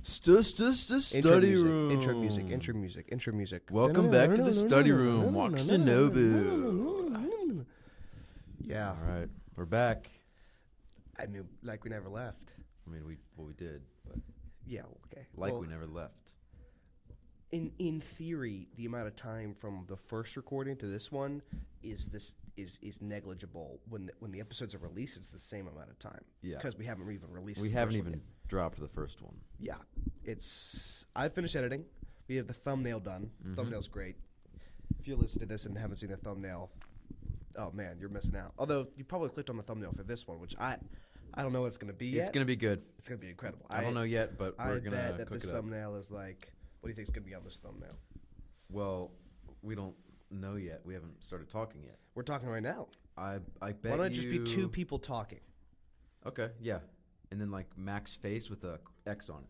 Study room. Intro music. Welcome back to the study room. Waxanobu. Yeah. All right, we're back. I mean, like we never left. I mean, we did, but Yeah, okay. like Well, we never left. in theory, the amount of time from the first recording to this one is negligible. When the episodes are released, it's the same amount of time. Yeah. Because we haven't even released. We the haven't first one even dropped the first one. yet. Yeah, I finished editing. We have the thumbnail done. Mhm. Thumbnail's great. If you listen to this and haven't seen the thumbnail, oh man, you're missing out. Although you probably clicked on the thumbnail for this one, which I don't know what it's gonna be yet. It's gonna be good. It's gonna be incredible. I don't know yet, but we're gonna bet that cook this it up. thumbnail is like. What do you think is gonna be on this thumbnail? Well, we don't know yet. We haven't started talking yet. We're talking right now. I bet Why don't it just be two people talking? Okay, yeah, and then like Mac's face with a X on it.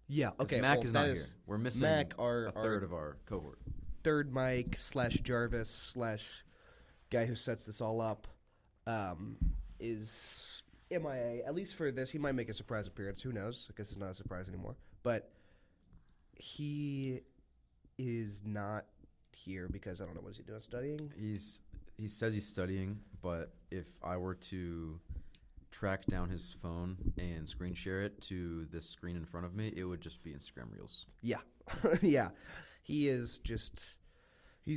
Yeah. 'Cause Okay. Mac well, is that not here. We're missing Mac, a third of our cohort. third mic / Jarvis / guy who sets this all up is MIA. At least for this, he might make a surprise appearance. Who knows? I guess it's not a surprise anymore. But he is not here because I don't know what is he doing studying. He says he's studying, but if I were to track down his phone and screen share it to this screen in front of me, it would just be Instagram Reels. Yeah, yeah. He's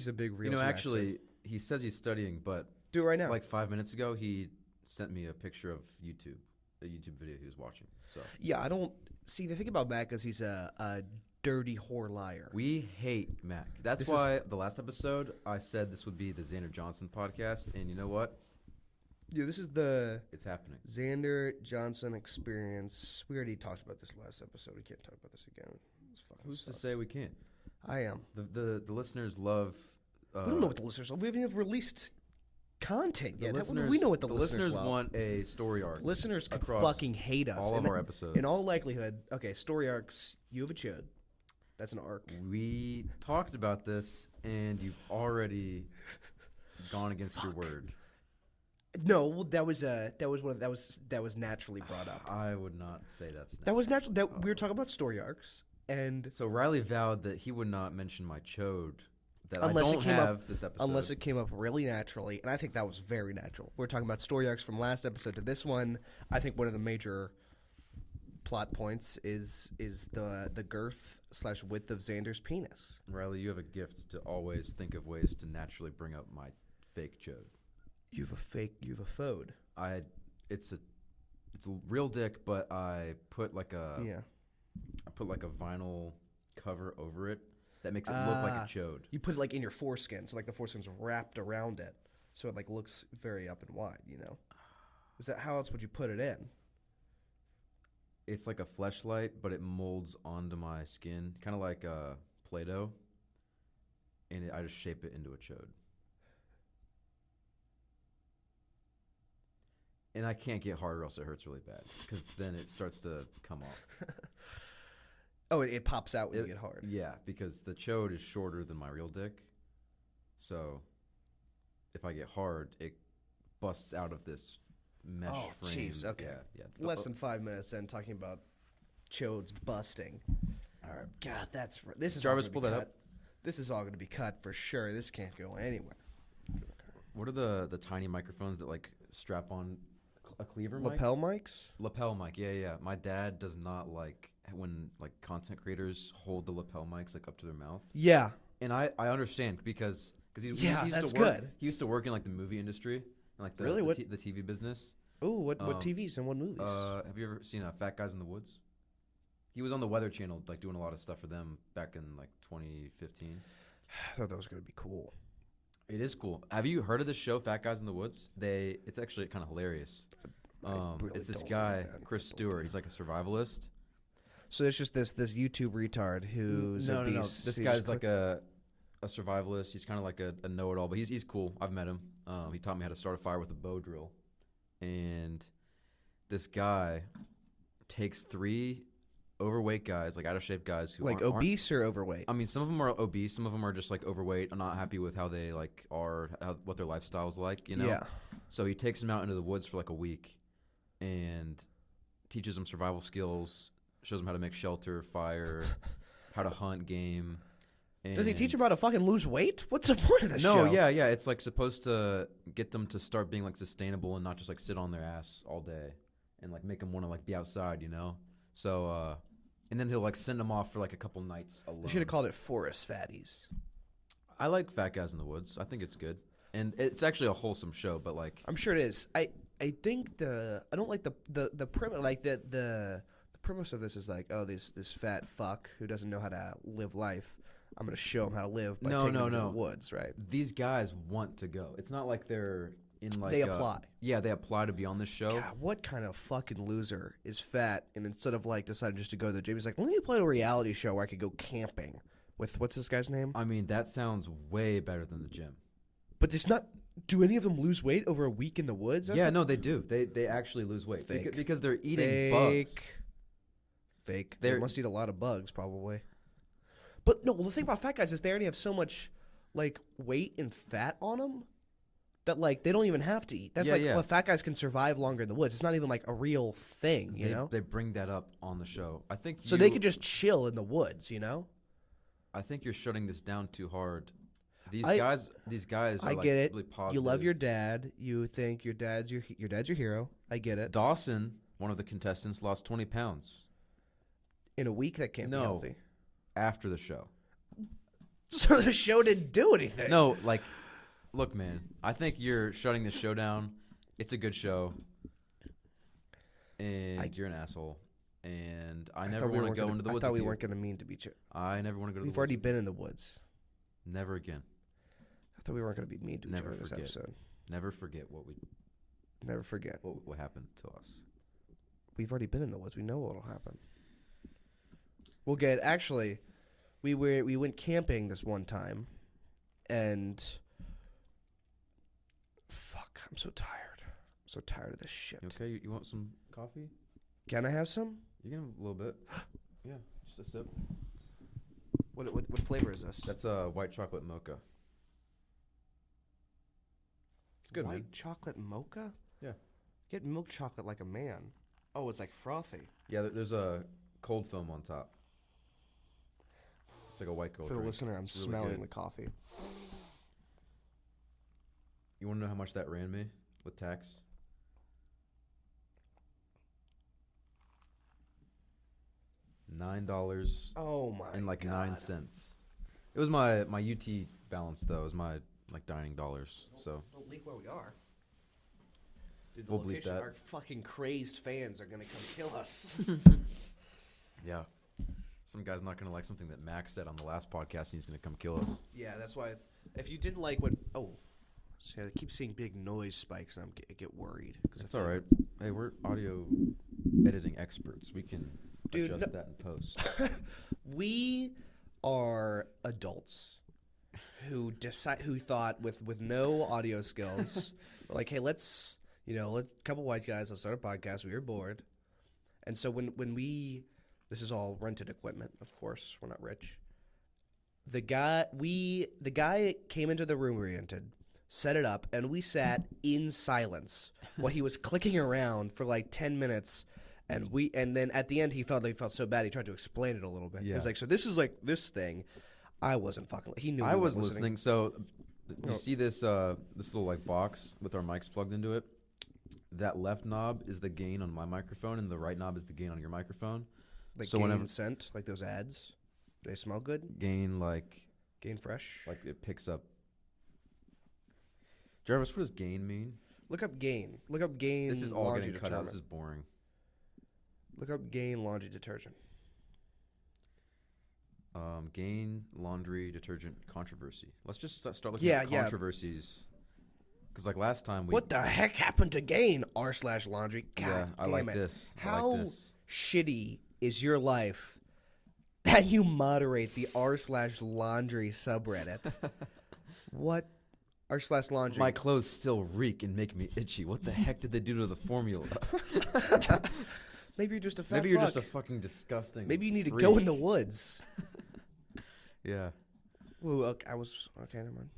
a big real. Actually, he says he's studying, but do it right now. like 5 minutes ago, he sent me a picture of a YouTube video he was watching. So yeah, I don't see the thing about Mac is he's a dirty whore liar. we hate Mac. That's why the last episode I said this would be the Xander Johnson podcast, and you know what? Yeah, this is the It's happening. Xander Johnson experience. We already talked about this last episode. We can't talk about this again. This fucking Who's sucks. to say we can't? I am. The listeners love. We don't know what the listeners love. We haven't even released content The yet. listeners, We know what the listeners love. want a story arc. Listeners could across fucking hate us. all of our episodes. In all likelihood, okay, story arcs, you have a chode. That's an arc. We talked about this, and you've already gone against your word. No, well, that was naturally brought up. I would not say that's That was natural. We were talking about story arcs, and So Riley vowed that he would not mention my chode that Unless I it don't came have this episode. unless it came up really naturally, and I think that was very natural. We're talking about story arcs from last episode to this one. I think one of the major plot points is the girth / width of Xander's penis. Riley, you have a gift to always think of ways to naturally bring up my fake chode. You have a phode. It's a real dick, but I put like a vinyl cover over it that makes it look like a chode. You put it like in your foreskin, so like the foreskin's wrapped around it, so it like looks very up and wide. You know, is that how else would you put it in? It's like a fleshlight, but it molds onto my skin, kind of like Play-Doh, and I just shape it into a chode. And I can't get hard or else it hurts really bad, because then it starts to come off. Oh, it pops out when you get hard. Yeah, because the chode is shorter than my real dick. So if I get hard, it busts out of this mesh frame. Jeez, okay. Yeah. Less than 5 minutes in talking about chodes busting. All right, God, this is Jarvis, all pull gonna that be cut. This is all going to be cut for sure. This can't go anywhere. What are the tiny microphones that like strap on a cleaver mic? Lapel mics? Lapel mic, yeah. My dad does not like when like content creators hold the lapel mics like up to their mouth. Yeah. And I understand because he Yeah, used that's to work, good. He used to work in like the movie industry and like the Really? the TV business. Ooh, what TVs and what movies? Have you ever seen Fat Guys in the Woods? He was on the Weather Channel, like doing a lot of stuff for them back in like 2015. I thought that was going to be cool. It is cool. Have you heard of this show, Fat Guys in the Woods? It's actually kind of hilarious. Really it's this don't guy, like that. Chris Stewart. He's like a survivalist. So it's just this YouTube retard who's No. obese. This He guy's just like a survivalist. He's kind of like a know-it-all, but he's cool. I've met him. He taught me how to start a fire with a bow drill. And this guy takes 3 overweight guys, like out-of-shape guys who like aren't obese or overweight. I mean, some of them are obese. Some of them are just like overweight and not happy with how they like are, what their lifestyle's like, you know? Yeah. So he takes them out into the woods for like a week and teaches them survival skills, shows him how to make shelter, fire, how to hunt game. And Does he teach him how to fucking lose weight? What's the point of this show? No, yeah. It's like supposed to get them to start being like sustainable and not just like sit on their ass all day and like make them want to like be outside, you know? So, and then he'll like send them off for like a couple nights alone. They should have called it Forest Fatties. I like Fat Guys in the Woods. I think it's good. And it's actually a wholesome show, but like I'm sure it is. I think I don't like the premise, like the premise of this is like, oh, this fat fuck who doesn't know how to live life. I'm going to show him how to live by taking him to the woods, right? These guys want to go. It's not like they're in like they apply. Yeah, they apply to be on this show. God, what kind of fucking loser is fat and instead of like deciding just to go to the gym, he's like, let me play a reality show where I could go camping with what's this guy's name? I mean, that sounds way better than the gym. But it's not. Do any of them lose weight over a week in the woods? No, they do. They actually lose weight because they're eating Fake. bugs. Fake. They must eat a lot of bugs, probably. But no, the thing about fat guys is they already have so much like weight and fat on them that like they don't even have to eat. That's well, fat guys can survive longer in the woods. It's not even like a real thing, you know. They bring that up on the show. I think so they could just chill in the woods, you know. I think you're shutting this down too hard. These guys are I like get it. really positive. You love your dad. You think your dad's your hero. I get it. Dawson, one of the contestants, lost 20 pounds in a week. That can't be healthy. After the show. So the show didn't do anything. No, like, look, man. I think you're shutting this show down. It's a good show, and you're an asshole. And I never want to go into the woods. I thought we weren't going to mean to be. I never want to go to the woods. We've already been in the woods. Never again. I thought we weren't going to be mean to each other this episode. Never forget what we. Never forget what happened to us. We've already been in the woods. We know what'll happen. We'll get. Actually, we went camping this one time, and fuck, I'm so tired. I'm so tired of this shit. You okay? You want some coffee? Can I have some? You can have a little bit. Yeah, just a sip. What flavor is this? That's a white chocolate mocha. It's good, man. White chocolate mocha? Yeah. Get milk chocolate like a man. Oh, it's like frothy. Yeah, there's a cold foam on top. It's like a white gold For the drink. listener, I'm smelling the coffee. You want to know how much that ran me with tax? $9. Oh my! And like God. 9 cents. It was my UT balance though. It was my like dining dollars. So don't leak where we are. Dude, we'll bleep that. Our fucking crazed fans are gonna come kill us. Yeah. Some guy's not gonna like something that Max said on the last podcast, and he's gonna come kill us. Yeah, that's why. If you didn't like what, see, I keep seeing big noise spikes, and I get worried. That's all right. Hey, we're audio editing experts. We can adjust that in post. We are adults who thought with no audio skills, like, hey, let's couple white guys, let's start a podcast. We were bored, and so when we. This is all rented equipment, of course. We're not rich. The guy came into the room we rented, set it up, and we sat in silence while he was clicking around for like 10 minutes. And then at the end he felt so bad he tried to explain it a little bit. Yeah. He's like, so this is like this thing. I wasn't fucking. He knew I was listening. So you see this little like box with our mics plugged into it. That left knob is the gain on my microphone, and the right knob is the gain on your microphone. Like so gain scent, like those ads, they smell good. Gain fresh, like it picks up. Jarvis, what does gain mean? Look up gain. Look up gain. This is all getting cut out. This is boring. Look up gain laundry detergent. Gain laundry detergent controversy. Let's just start looking at controversies. Because like last time what the heck happened to gain r/laundry? God damn I like this. How shitty is your life that you moderate the r/laundry subreddit? What r/laundry? My clothes still reek and make me itchy. What the heck did they do to the formula? Maybe you're just a fat Maybe you're just a fucking disgusting Maybe you need freak. to go in the woods. Yeah. Ooh, okay, never mind.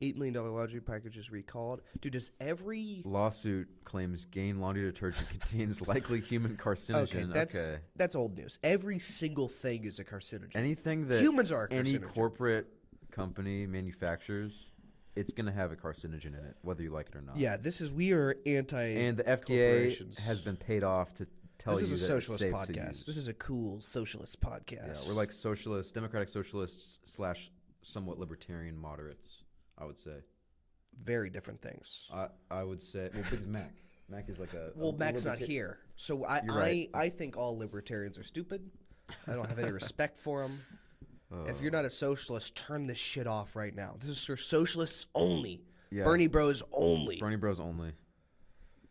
$8 million laundry package is recalled. Dude, does every... Lawsuit claims Gain laundry detergent contains likely human carcinogen. Okay, that's old news. Every single thing is a carcinogen. Anything that humans are a any carcinogen. corporate company manufactures, it's going to have a carcinogen in it, whether you like it or not. Yeah, we are anti. And the FDA has been paid off to tell you that it's safe to use. This is a socialist podcast. This is a cool socialist podcast. Yeah, we're like socialists, democratic socialists / somewhat libertarian moderates, I would say. Very different things. I would say, well, because Mac is like a... Well, Mac's not here. So I think all libertarians are stupid. I don't have any respect for them. If you're not a socialist, turn this shit off right now. This is for socialists only. Yeah. Bernie bros only. Bernie bros only.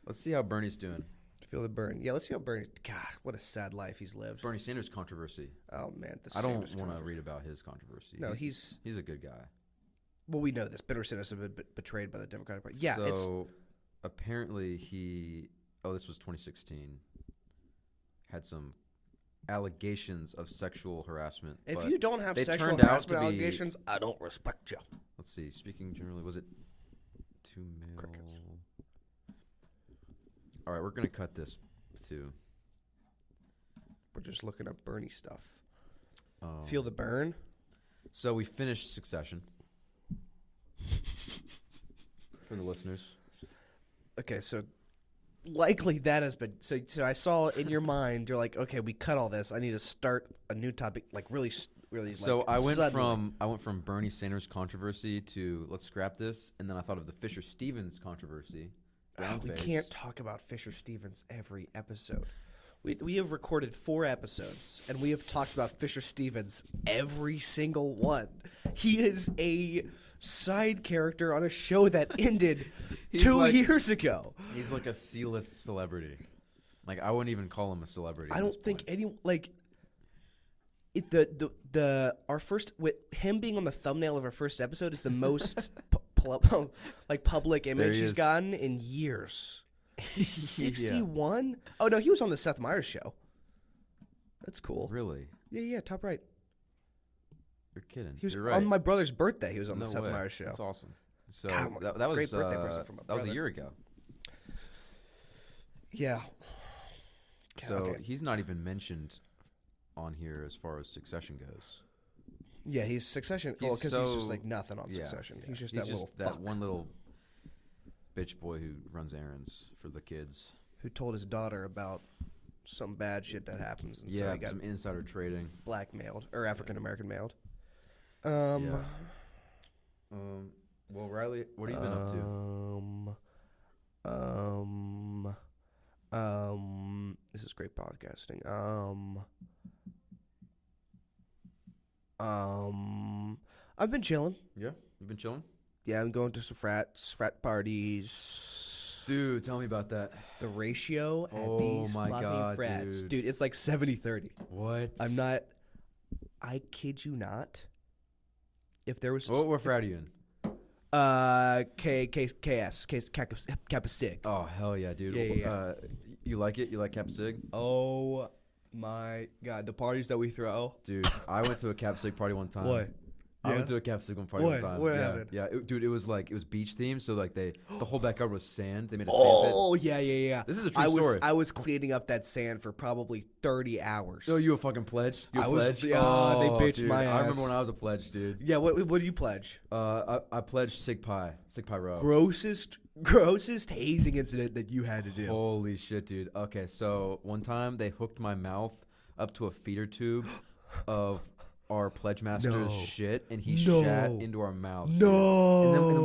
Let's see how Bernie's doing. Feel the burn. Yeah, let's see how Bernie... God, what a sad life he's lived. Bernie Sanders controversy. Oh, man. I don't want to read about his controversy. No, he's a good guy. Well, we know this. Bernie Sanders has been betrayed by the Democratic Party. Yeah, so apparently this was 2016, had some allegations of sexual harassment. If you don't have sexual harassment allegations, I don't respect you. Let's see. Speaking generally, was it 2 mil? Crickets. All right, we're going to cut this too. We're just looking up Bernie stuff. Feel the burn? So we finished Succession. For the listeners. Okay, so likely that has been... So I saw in your mind, you're like, okay, we cut all this. I need to start a new topic, like really So like I went suddenly. from Bernie Sanders controversy to let's scrap this, and then I thought of the Fisher Stevens controversy. We can't talk about Fisher Stevens every episode. We have recorded 4 episodes, and we have talked about Fisher Stevens every single one. He is a side character on a show that ended 2 years ago. He's like a C-list celebrity. Like, I wouldn't even call him a celebrity. I don't think anyone like our first with him being on the thumbnail of our first episode is the most public image he's gotten in years. He's 61. Yeah. Oh no, he was on the Seth Meyers show. That's cool. Really? Yeah, top right. You're kidding. He was You're right. on my brother's birthday. He was on the Seth Meyers show. That's awesome. So God, that was great birthday present from my brother. That was a year ago. Yeah. So he's not even mentioned on here as far as Succession goes. Yeah, he's Succession. Because he's just like nothing on Succession. Yeah. He's just that one little bitch boy who runs errands for the kids. Who told his daughter about some bad shit that happens. And so he got some insider trading. Blackmailed. Or African-American mailed. Well, Riley, what have you been up to? This is great podcasting. I've been chilling. Yeah, you've been chilling. Yeah, I'm going to some frat parties. Dude, tell me about that. The ratio at these fucking frats, dude, it's like 70-30. What? I kid you not. If there was, what frat are you in? KS, Kappa Sig. Oh hell yeah, dude. Yeah. You like it? You like Kappa Sig? Oh my god, the parties that we throw. Dude, I went to a Kappa Sig party one time. What? I went to a Kappa Sig party one time. What happened? Yeah, dude, it was beach themed, so like the whole backyard was sand. They made a sand pit. Oh yeah. This is a true story. I was cleaning up that sand for probably 30 hours. Oh, you a fucking pledge? You a pledge? They bitched dude, my ass. I remember when I was a pledge, dude. Yeah, what did you pledge? I pledged Sig Pi Row. Grossest hazing incident that you had to do. Holy shit, dude. Okay, so one time they hooked my mouth up to a feeder tube of our pledge master's shit, and he shat into our mouth. No. And then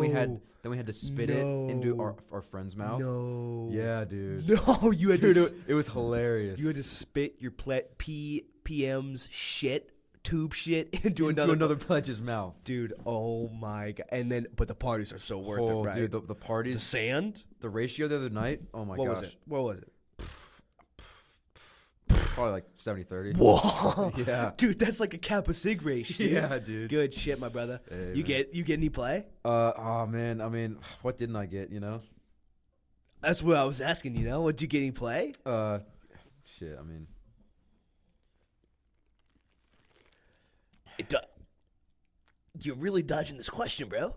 we had to spit it into our friend's mouth. No. Yeah, dude. No, you had to. It was hilarious. You had to spit your PM's shit, tube shit into another pledge's mouth, dude. Oh my god! And then, but the parties are so worth it, right? Dude, the parties, the sand, the ratio the other night. Oh my gosh, what was it? Probably like 70-30. Whoa. Yeah. Dude, that's like a Kappa Sig ratio. Yeah, dude. Good shit, my brother. Hey, you get any play? Oh man, I mean, what didn't I get, That's what I was asking, Did you get any play? Shit, I mean. You're really dodging this question, bro.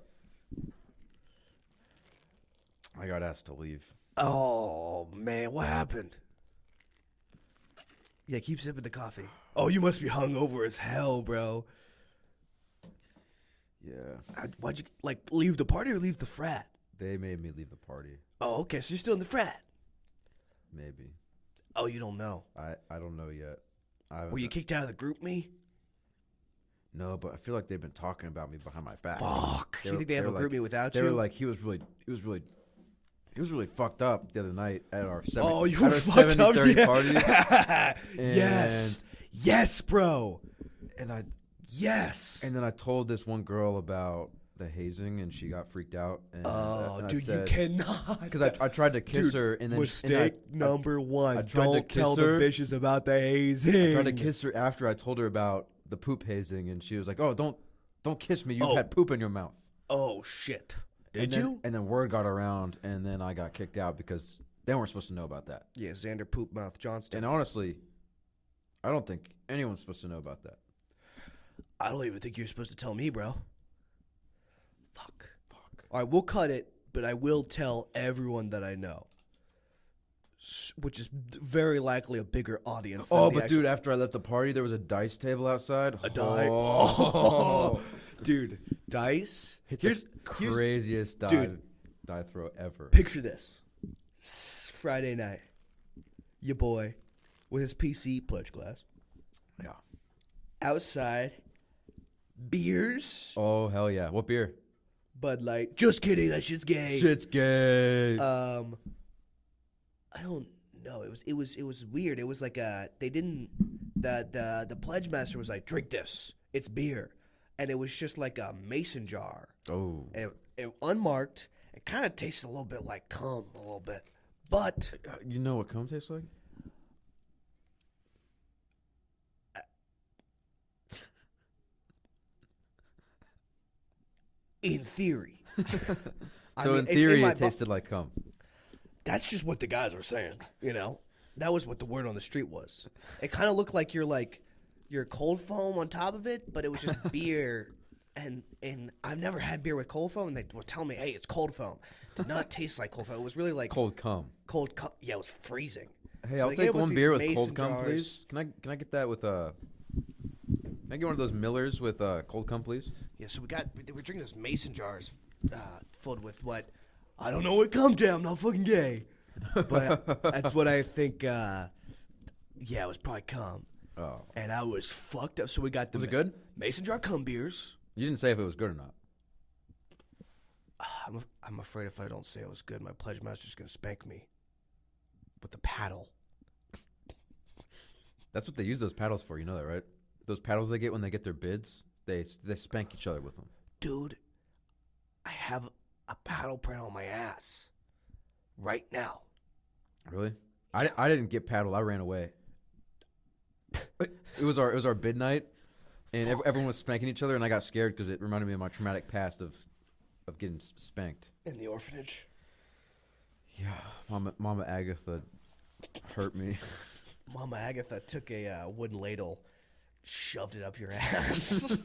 I got asked to leave. Oh, man, what happened? Yeah, keep sipping the coffee. Oh, you must be hungover as hell, bro. Yeah. Why'd you, leave the party or leave the frat? They made me leave the party. Oh, okay, so you're still in the frat. Maybe. Oh, you don't know. I don't know yet. Were you kicked out of the group me? No, but I feel like they've been talking about me behind my back. Fuck. You think they have a group me without you? They were like, he was really fucked up the other night at our 70, oh, you were fucked up, yeah. Party. Yes, bro. And yes. And then I told this one girl about the hazing, and she got freaked out. And, and dude, you cannot. Because I tried to kiss her, and then mistake number one. Don't tell the bitches about the hazing. I tried to kiss her after I told her about the poop hazing, and she was like, "Oh, don't kiss me. You had poop in your mouth." Oh shit. Did you? And then word got around, and then I got kicked out because they weren't supposed to know about that. Yeah, Xander Poop Mouth Johnston. And honestly, I don't think anyone's supposed to know about that. I don't even think you're supposed to tell me, bro. Fuck. All right, we'll cut it, but I will tell everyone that I know, which is very likely a bigger audience. Oh, but dude, after I left the party, there was a dice table outside. Dude, dice. Here's craziest die throw ever. Picture this: Friday night, your boy with his PC pledge glass. Yeah. Outside, beers. Oh hell yeah! What beer? Bud Light. Just kidding. That shit's gay. Shit's gay. I don't know. It was weird. It was like they didn't. The pledge master was like, drink this. It's beer, and it was just like a mason jar. Oh. It unmarked. It kind of tasted a little bit like cum, a little bit. But you know what cum tastes like? In theory. In theory, it tasted like cum. That's just what the guys were saying, you know? That was what the word on the street was. It kind of looked like your cold foam on top of it, but it was just beer. And I've never had beer with cold foam, and they would tell me, hey, it's cold foam. It did not taste like cold foam. It was really like... Cold cum. Cold cum. Yeah, it was freezing. Hey, I'll take one beer with cold cum, please. Can I get that with Can I get one of those Millers with cold cum, please? Yeah, so we're drinking those mason jars filled with what? I don't know what cum to. I'm not fucking gay. But that's what I think, yeah, it was probably cum. Oh. And I was fucked up, so we got the... Was it good? Mason jar cum beers. You didn't say if it was good or not. I'm afraid if I don't say it was good, my pledge master's going to spank me with the paddle. That's what they use those paddles for. You know that, right? Those paddles they get when they get their bids, they spank each other with them. Dude, I have a paddle print on my ass right now. Really? I didn't get paddled. I ran away. It was our bid night, and everyone was spanking each other, and I got scared because it reminded me of my traumatic past of getting spanked in the orphanage. Yeah, Mama Agatha hurt me. Mama Agatha took a wooden ladle, shoved it up your ass.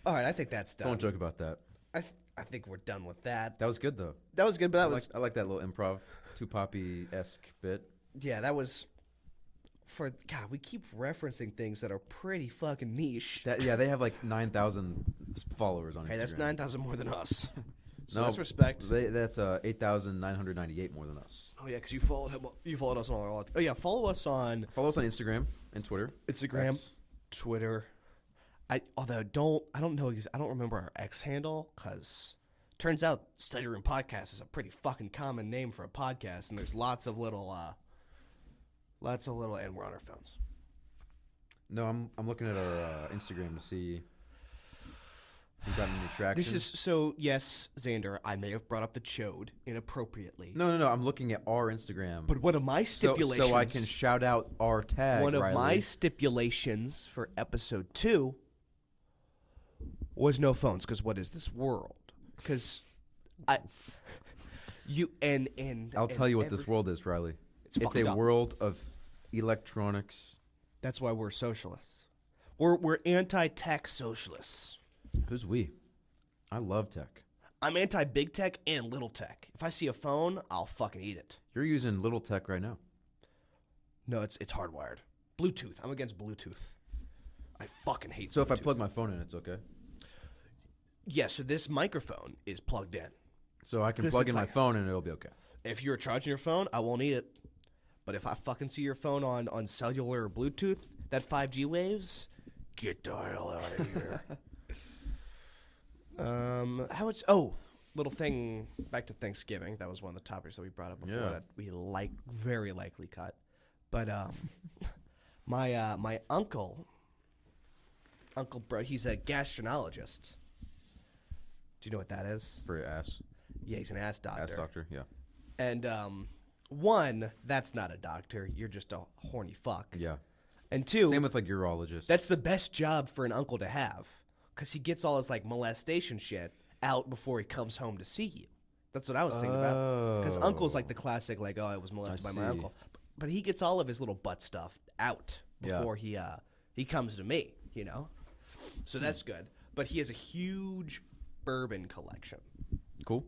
All right, I think that's done. Don't joke about that. I think we're done with that. That was good though. That was good, but I like that little improv, Tupapi-esque bit. Yeah, that was. God, we keep referencing things that are pretty fucking niche. They have like 9,000 followers on Instagram. Hey, that's 9,000 more than us. So no, that's respect. That's 8,998 more than us. Oh yeah, because you followed him. You followed us on all. Oh yeah, follow us on Instagram and Twitter. Instagram, Twitter. I don't know. I don't remember our X handle because turns out Study Room Podcast is a pretty fucking common name for a podcast, and there's lots of little, and we're on our phones. No, I'm looking at our Instagram to see if we've gotten any traction. Yes, Xander, I may have brought up the chode inappropriately. No, I'm looking at our Instagram. But one of my stipulations... So I can shout out our tag, One of Riley. my stipulations for episode 2 was no phones, because what is this world? Because I'll tell you what this world is, Riley. It's a world of electronics. That's why we're socialists. We're anti-tech socialists. Who's we? I love tech. I'm anti big tech and little tech. If I see a phone, I'll fucking eat it. You're using little tech right now. No, it's hardwired. Bluetooth. I'm against Bluetooth. I fucking hate So Bluetooth. if I plug my phone in, it's okay? Yeah, so this microphone is plugged in. So I can Because plug it's in my like- phone and it'll be okay. If you're charging your phone, I won't eat it. But if I fucking see your phone on cellular or Bluetooth, that 5G waves, get the hell out of here. Little thing back to Thanksgiving. That was one of the topics that we brought up before that we very likely cut. But my uncle bro, he's a gastroenterologist. Do you know what that is? For your ass. Yeah, he's an ass doctor. Ass doctor, yeah. And one, that's not a doctor. You're just a horny fuck. Yeah. And two, Same with like urologists. that's the best job for an uncle to have, because he gets all his like molestation shit out before he comes home to see you. That's what I was thinking about. Because uncle's like the classic, like, oh, I was molested by my uncle, but he gets all of his little butt stuff out before he comes to me. You know, so that's good. But he has a huge bourbon collection. Cool.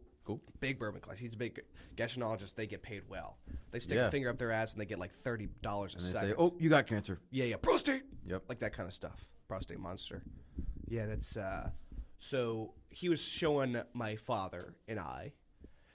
Big bourbon collection. He's a big gastroenterologist. They get paid well. They stick Yeah. a finger up their ass and they get like $30 a And they second. say, oh, you got cancer. Yeah, prostate. Yep. Like that kind of stuff. Prostate monster. Yeah, that's so he was showing my father and I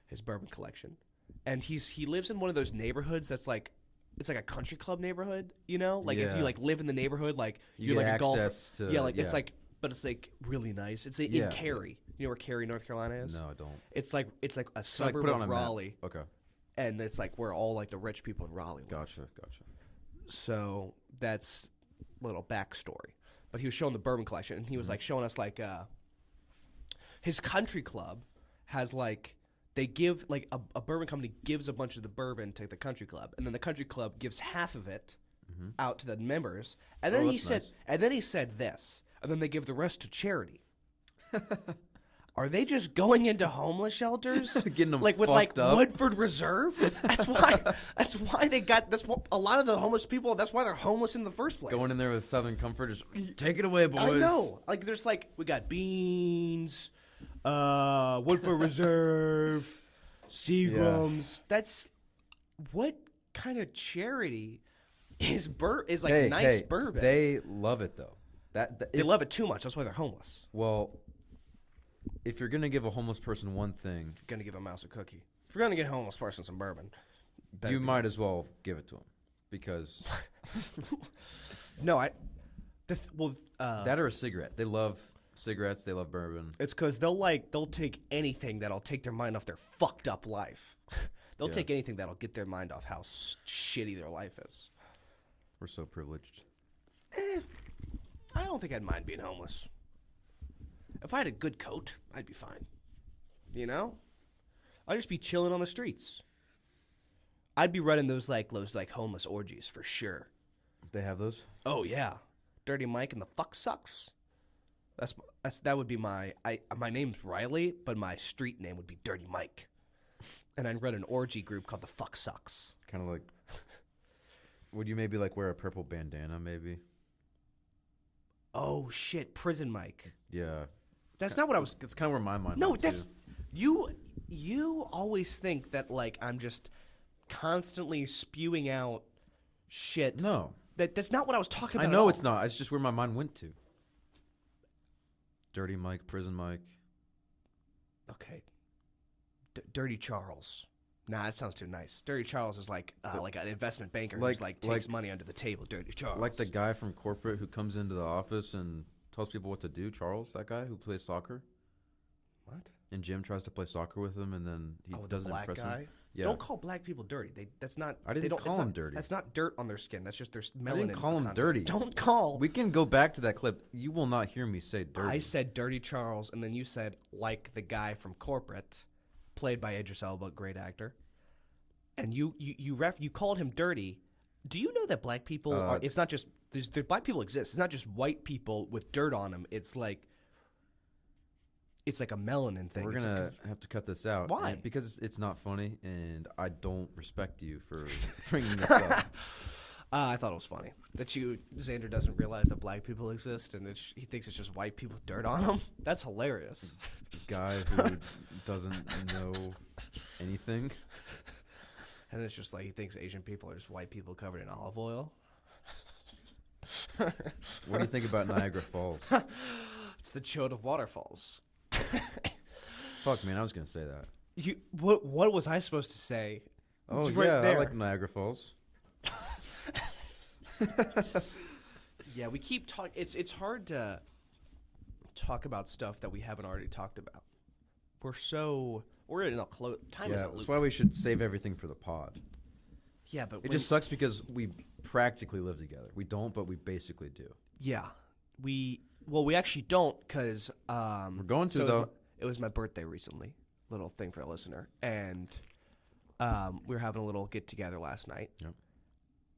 his bourbon collection. And he lives in one of those neighborhoods that's like, it's like a country club neighborhood, you know? Like if you like live in the neighborhood, like You you're get like a golfer. access to- It's like, but it's like really nice. It's in Cary. You know where Cary, North Carolina is? No, I don't. It's like a So, like, suburb put it on of a map. Raleigh. Okay. And it's like where all like the rich people in Raleigh live. Gotcha. So that's a little backstory. But he was showing the bourbon collection, and he was like showing us like his country club has like they give like a bourbon company gives a bunch of the bourbon to the country club, and then the country club gives half of it out to the members, and then he said, nice. and then he said this, and then they give the rest to charity. Are they just going into homeless shelters, Getting them like with fucked like up? Woodford Reserve? That's why they got. That's what a lot of the homeless people. That's why they're homeless in the first place. Going in there with Southern Comfort, just take it away, boys. I know. Like there's like we got beans, Woodford Reserve, Seagrams. That's what kind of charity is like nice bourbon. They love it though. They love it too much. That's why they're homeless. Well, if you're gonna give a homeless person one thing, You're gonna give a mouse a cookie. If you're gonna get a homeless person some bourbon, you might as well give it to them, because that or a cigarette. They love cigarettes. They love bourbon. It's because they'll take anything that'll take their mind off their fucked up life. They'll take anything that'll get their mind off how shitty their life is. We're so privileged. I don't think I'd mind being homeless. If I had a good coat, I'd be fine. You know? I'd just be chilling on the streets. I'd be running those homeless orgies for sure. They have those. Oh yeah, Dirty Mike and the Fuck Sucks. That would be my name's Riley, but my street name would be Dirty Mike, and I'd run an orgy group called the Fuck Sucks. Kind of like. Would you maybe like wear a purple bandana? Maybe. Oh shit, Prison Mike. Yeah. That's not what I was. It's kind of where my mind. No, went that's too. you always think that like I'm just constantly spewing out shit. No. That's not what I was talking about. I at know all. it's not. It's just where my mind went to. Dirty Mike, Prison Mike. Okay. Dirty Charles. Nah, that sounds too nice. Dirty Charles is like an investment banker who's takes money under the table. Dirty Charles. Like the guy from corporate who comes into the office and tells people what to do. Charles, that guy who plays soccer. What? And Jim tries to play soccer with him, and then he doesn't the black impress guy? him. Yeah. Don't call black people dirty. That's not. I didn't call them dirty. That's not dirt on their skin. That's just their melanin. I didn't call them content. dirty. Don't call. We can go back to that clip. You will not hear me say dirty. I said Dirty Charles, and then you said like the guy from corporate, played by Idris Elba, great actor. And you called him dirty. Do you know that black people are? It's not just black people exist. It's not just white people with dirt on them. It's like a melanin thing. We're gonna have to cut this out. Why? Because it's not funny, and I don't respect you for bringing this up. I thought it was funny that Xander doesn't realize that black people exist and he thinks it's just white people with dirt on them. That's hilarious. Guy who doesn't know anything. And it's just like he thinks Asian people are just white people covered in olive oil. What do you think about Niagara Falls? It's the chode of waterfalls. Fuck, man, I was gonna say that. What was I supposed to say? Oh, Right yeah, there. I like Niagara Falls. Yeah, we keep talking. It's hard to talk about stuff that we haven't already talked about. We're in a close time. Yeah, Is a that's loop. why we should save everything for the pod. Yeah, but It just sucks because we practically live together. We don't, but we basically do. yeah, we actually don't because We're going to, so though. It was my birthday recently. Little thing for a listener, and we were having a little get together last night. Yep.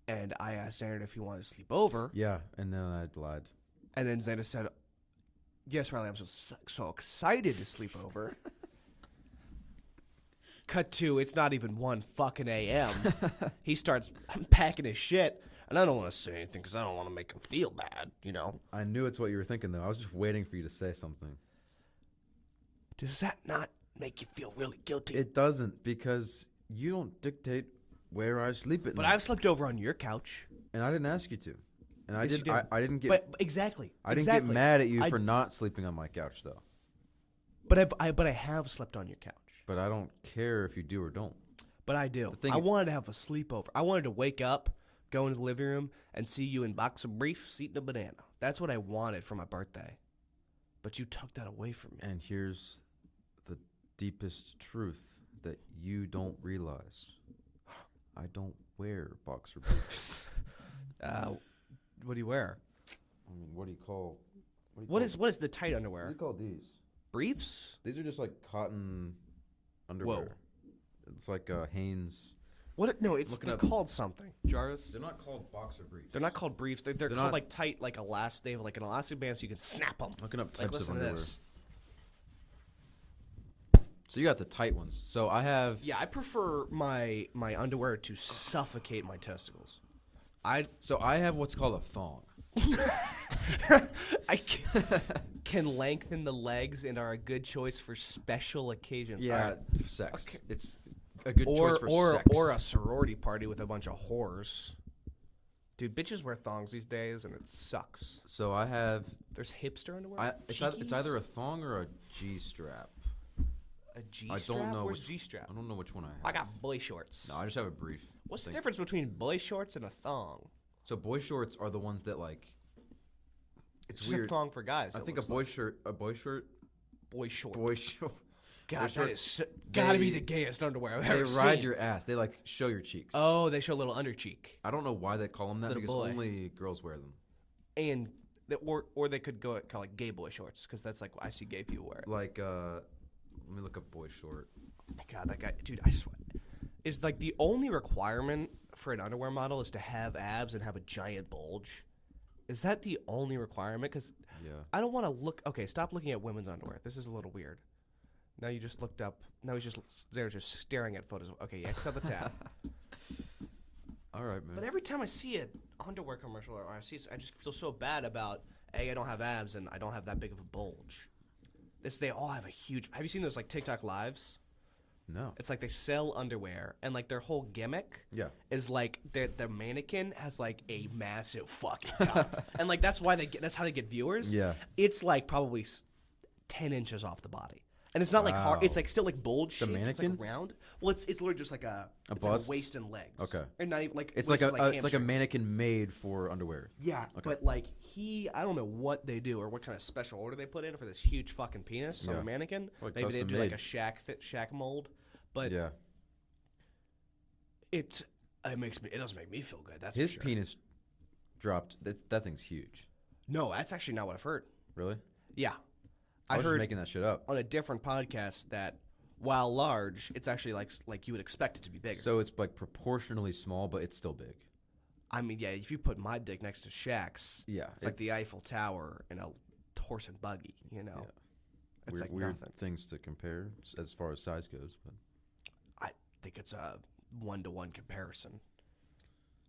And I asked Xander if he wanted to sleep over. Yeah, and then I lied. And then Xander said, "Yes, Riley, I'm so excited to sleep over." Cut to, it's not even 1 fucking a.m. He starts packing his shit, and I don't want to say anything because I don't want to make him feel bad, you know? I knew it's what you were thinking, though. I was just waiting for you to say something. Does that not make you feel really guilty? It doesn't, because you don't dictate where I sleep at But night. I've slept over on your couch. And I didn't ask you to. And Yes, you did. I didn't get. But exactly. I didn't exactly. get mad at you for not sleeping on my couch, though. But I have slept on your couch. But I don't care if you do or don't. But I do. thing I is- wanted to have a sleepover. I wanted to wake up, go into the living room, and see you in box of briefs eating a banana. That's what I wanted for my birthday. But you took that away from me. And here's the deepest truth that you don't realize. I don't wear boxer briefs. What do you wear? I mean, what do you call? What is the tight underwear? What do you call these? Briefs? These are just like cotton underwear. Whoa. It's like Hanes. What? No, Look it they're up. called something. Jarvis. They're not called boxer briefs. They're not called briefs. They're called not- like tight, like elastic. They have like an elastic band so you can snap them. Looking up Like types of listen to underwear. this. So you got the tight ones. So I have. Yeah, I prefer my underwear to suffocate my testicles. So I have what's called a thong. I can lengthen the legs and are a good choice for special occasions. Yeah, Alright. sex. Okay. It's a good choice for sex. Or a sorority party with a bunch of whores. Dude, bitches wear thongs these days, and it sucks. So I have. There's hipster underwear. It's Cheekies? either a thong or a G-strap. A G I strap. don't know Where's which. G strap? I don't know which one I have. I got boy shorts. No, I just have a brief. What's the thing. difference between boy shorts and a thong? So boy shorts are the ones that like. It's Just weird. a thong for guys. I it think a looks boy like. shirt. Boy short. Boy short. God, God, short- that is gotta be they- the gayest underwear I've They ever ride seen. your ass. They like show your cheeks. Oh, they show a little under cheek. I don't know why they call them that Little because boy. only girls wear them. And or they could go call like gay boy shorts because that's like I see gay people wear it. Like, let me look up boy short. God, that guy, dude, I swear, is like the only requirement for an underwear model is to have abs and have a giant bulge. Is that the only requirement? Because Yeah. I don't want to look. Okay, stop looking at women's underwear. This is a little weird. Now you just looked up. Now he's just there, just staring at photos. Okay, X out the tab. All right, man. But every time I see an underwear commercial or I see, I just feel so bad about. A, I don't have abs and I don't have that big of a bulge. They all have a huge. Have you seen those like TikTok lives? No. It's like they sell underwear and like their whole gimmick Yeah. is like their mannequin has like a massive fucking cock. And like that's how they get viewers. Yeah. It's like probably 10 inches off the body. And it's not like hard. Wow. It's like still like bulge The shaped. It's mannequin? like round. Well, it's literally just like a it's bust? like a waist and legs. Okay. Or not even like It's waist like and, it's like a hamstrings. mannequin made for underwear. Yeah, but like I don't know what they do or what kind of special order they put in for this huge fucking penis on Yeah. a mannequin. Like Maybe they custom do like made. a shack mold, but Yeah. it doesn't make me feel good. That's His for sure. penis dropped. That thing's huge. No, that's actually not what I've heard. Really? Yeah, I was just heard making that shit up. on a different podcast that while large, it's actually like you would expect it to be bigger. So it's like proportionally small, but it's still big. I mean, yeah, if you put my dick next to Shaq's, Yeah. it's like the Eiffel Tower in a horse and buggy. You know, it's like weird nothing. things to compare as far as size goes, but I think it's a 1-to-1 comparison.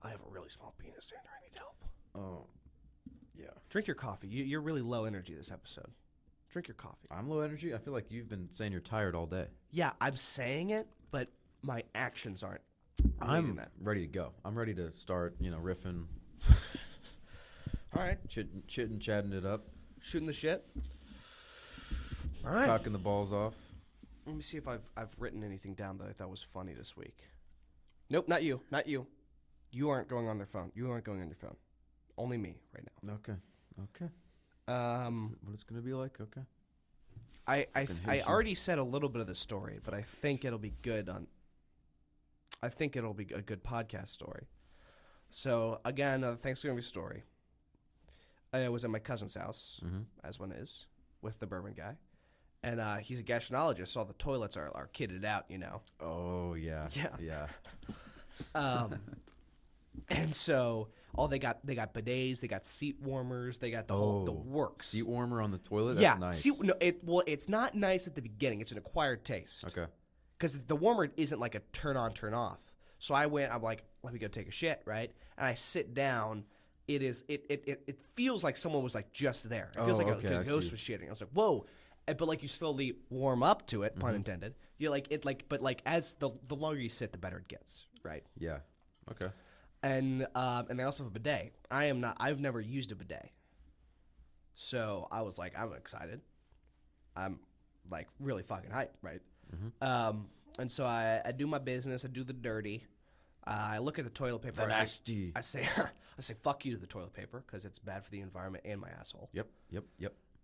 I have a really small penis, Sandra. I need help. Oh, yeah. Drink your coffee. You're really low energy this episode. Drink your coffee. I'm low energy. I feel like you've been saying you're tired all day. Yeah, I'm saying it, but my actions aren't. I'm ready to go. I'm ready to start, riffing. All right. Chitting, chatting it up. Shooting the shit. All right. Cocking the balls off. Let me see if I've written anything down that I thought was funny this week. Nope, not you. Not you. You aren't going on their phone. You aren't going on your phone. Only me right now. Okay. That's what it's gonna be like. Okay. I already said a little bit of the story, but I think it'll be good I think it'll be a good podcast story. So again, another Thanksgiving story. I was at my cousin's house, as one is, with the bourbon guy, and he's a gastroenterologist, so all the toilets are kitted out, Oh yeah. Yeah. And so they got bidets, they got seat warmers, they got the works. Seat warmer on the toilet. Yeah, That's nice. It's not nice at the beginning. It's an acquired taste. Okay. Because the warmer isn't like a turn on, turn off. So I'm like, let me go take a shit, right? And I sit down. It feels like someone was like just there. It feels like a ghost was shitting. I was like, whoa. But like you slowly warm up to it, pun intended. You but as the longer you sit, the better it gets, right? Yeah. Okay. And they also have a bidet. I've never used a bidet. So I was like, I'm excited. I'm like really fucking hyped, right? And so I do my business. I do the dirty. I look at the toilet paper. I say fuck you to the toilet paper because it's bad for the environment and my asshole. Yep.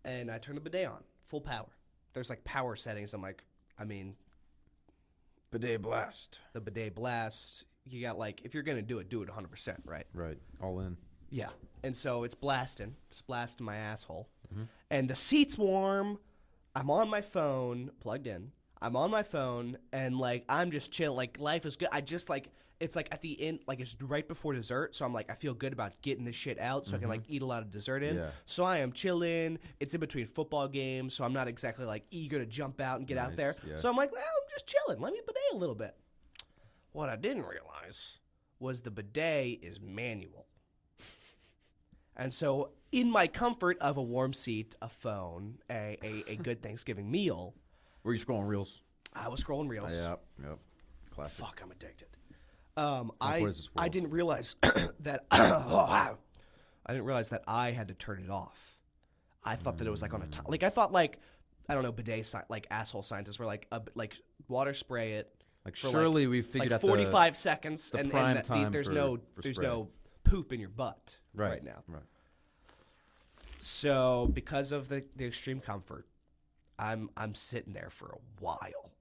And I turn the bidet on, full power. There's like power settings. Bidet blast. The bidet blast. You got like, if you're gonna do it 100%, right? Right. All in. Yeah. And so it's blasting. It's blasting my asshole. And the seat's warm. I'm on my phone, plugged in. I'm on my phone, and like I'm just chilling. Like life is good. I just like it's like at the end, like it's right before dessert, so I'm like I feel good about getting this shit out, so I can like eat a lot of dessert in. Yeah. So I am chilling. It's in between football games, so I'm not exactly like eager to jump out and get out there. Yeah. So I'm like, well, I'm just chilling. Let me bidet a little bit. What I didn't realize was the bidet is manual. And so in my comfort of a warm seat, a phone, a good Thanksgiving meal. Were you scrolling reels? I was scrolling reels. Yep. Classic. Fuck, I'm addicted. What is this world? I didn't realize that. I didn't realize that I had to turn it off. I thought that it was like on a time. Like I thought like I don't know bidet like asshole scientists were like water spray it. Like surely we figured out 45 seconds the and prime time there's for no poop in your butt right now. Right. So because of the extreme comfort, I'm sitting there for a while,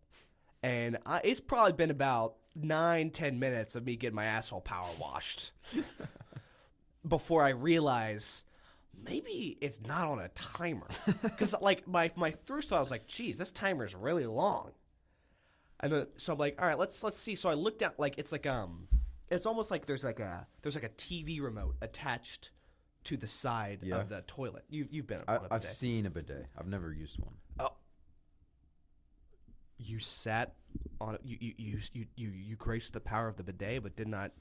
and it's probably been about 9-10 minutes of me getting my asshole power washed before I realize maybe it's not on a timer. Because like my first thought was like, geez, this timer is really long. And then, so I'm like, all right, let's see. So I looked at like it's like it's almost like there's like a TV remote attached to the side of the toilet. You've been on a bidet. I've seen a bidet. I've never used one. Oh, you sat on it. You graced the power of the bidet, but did not.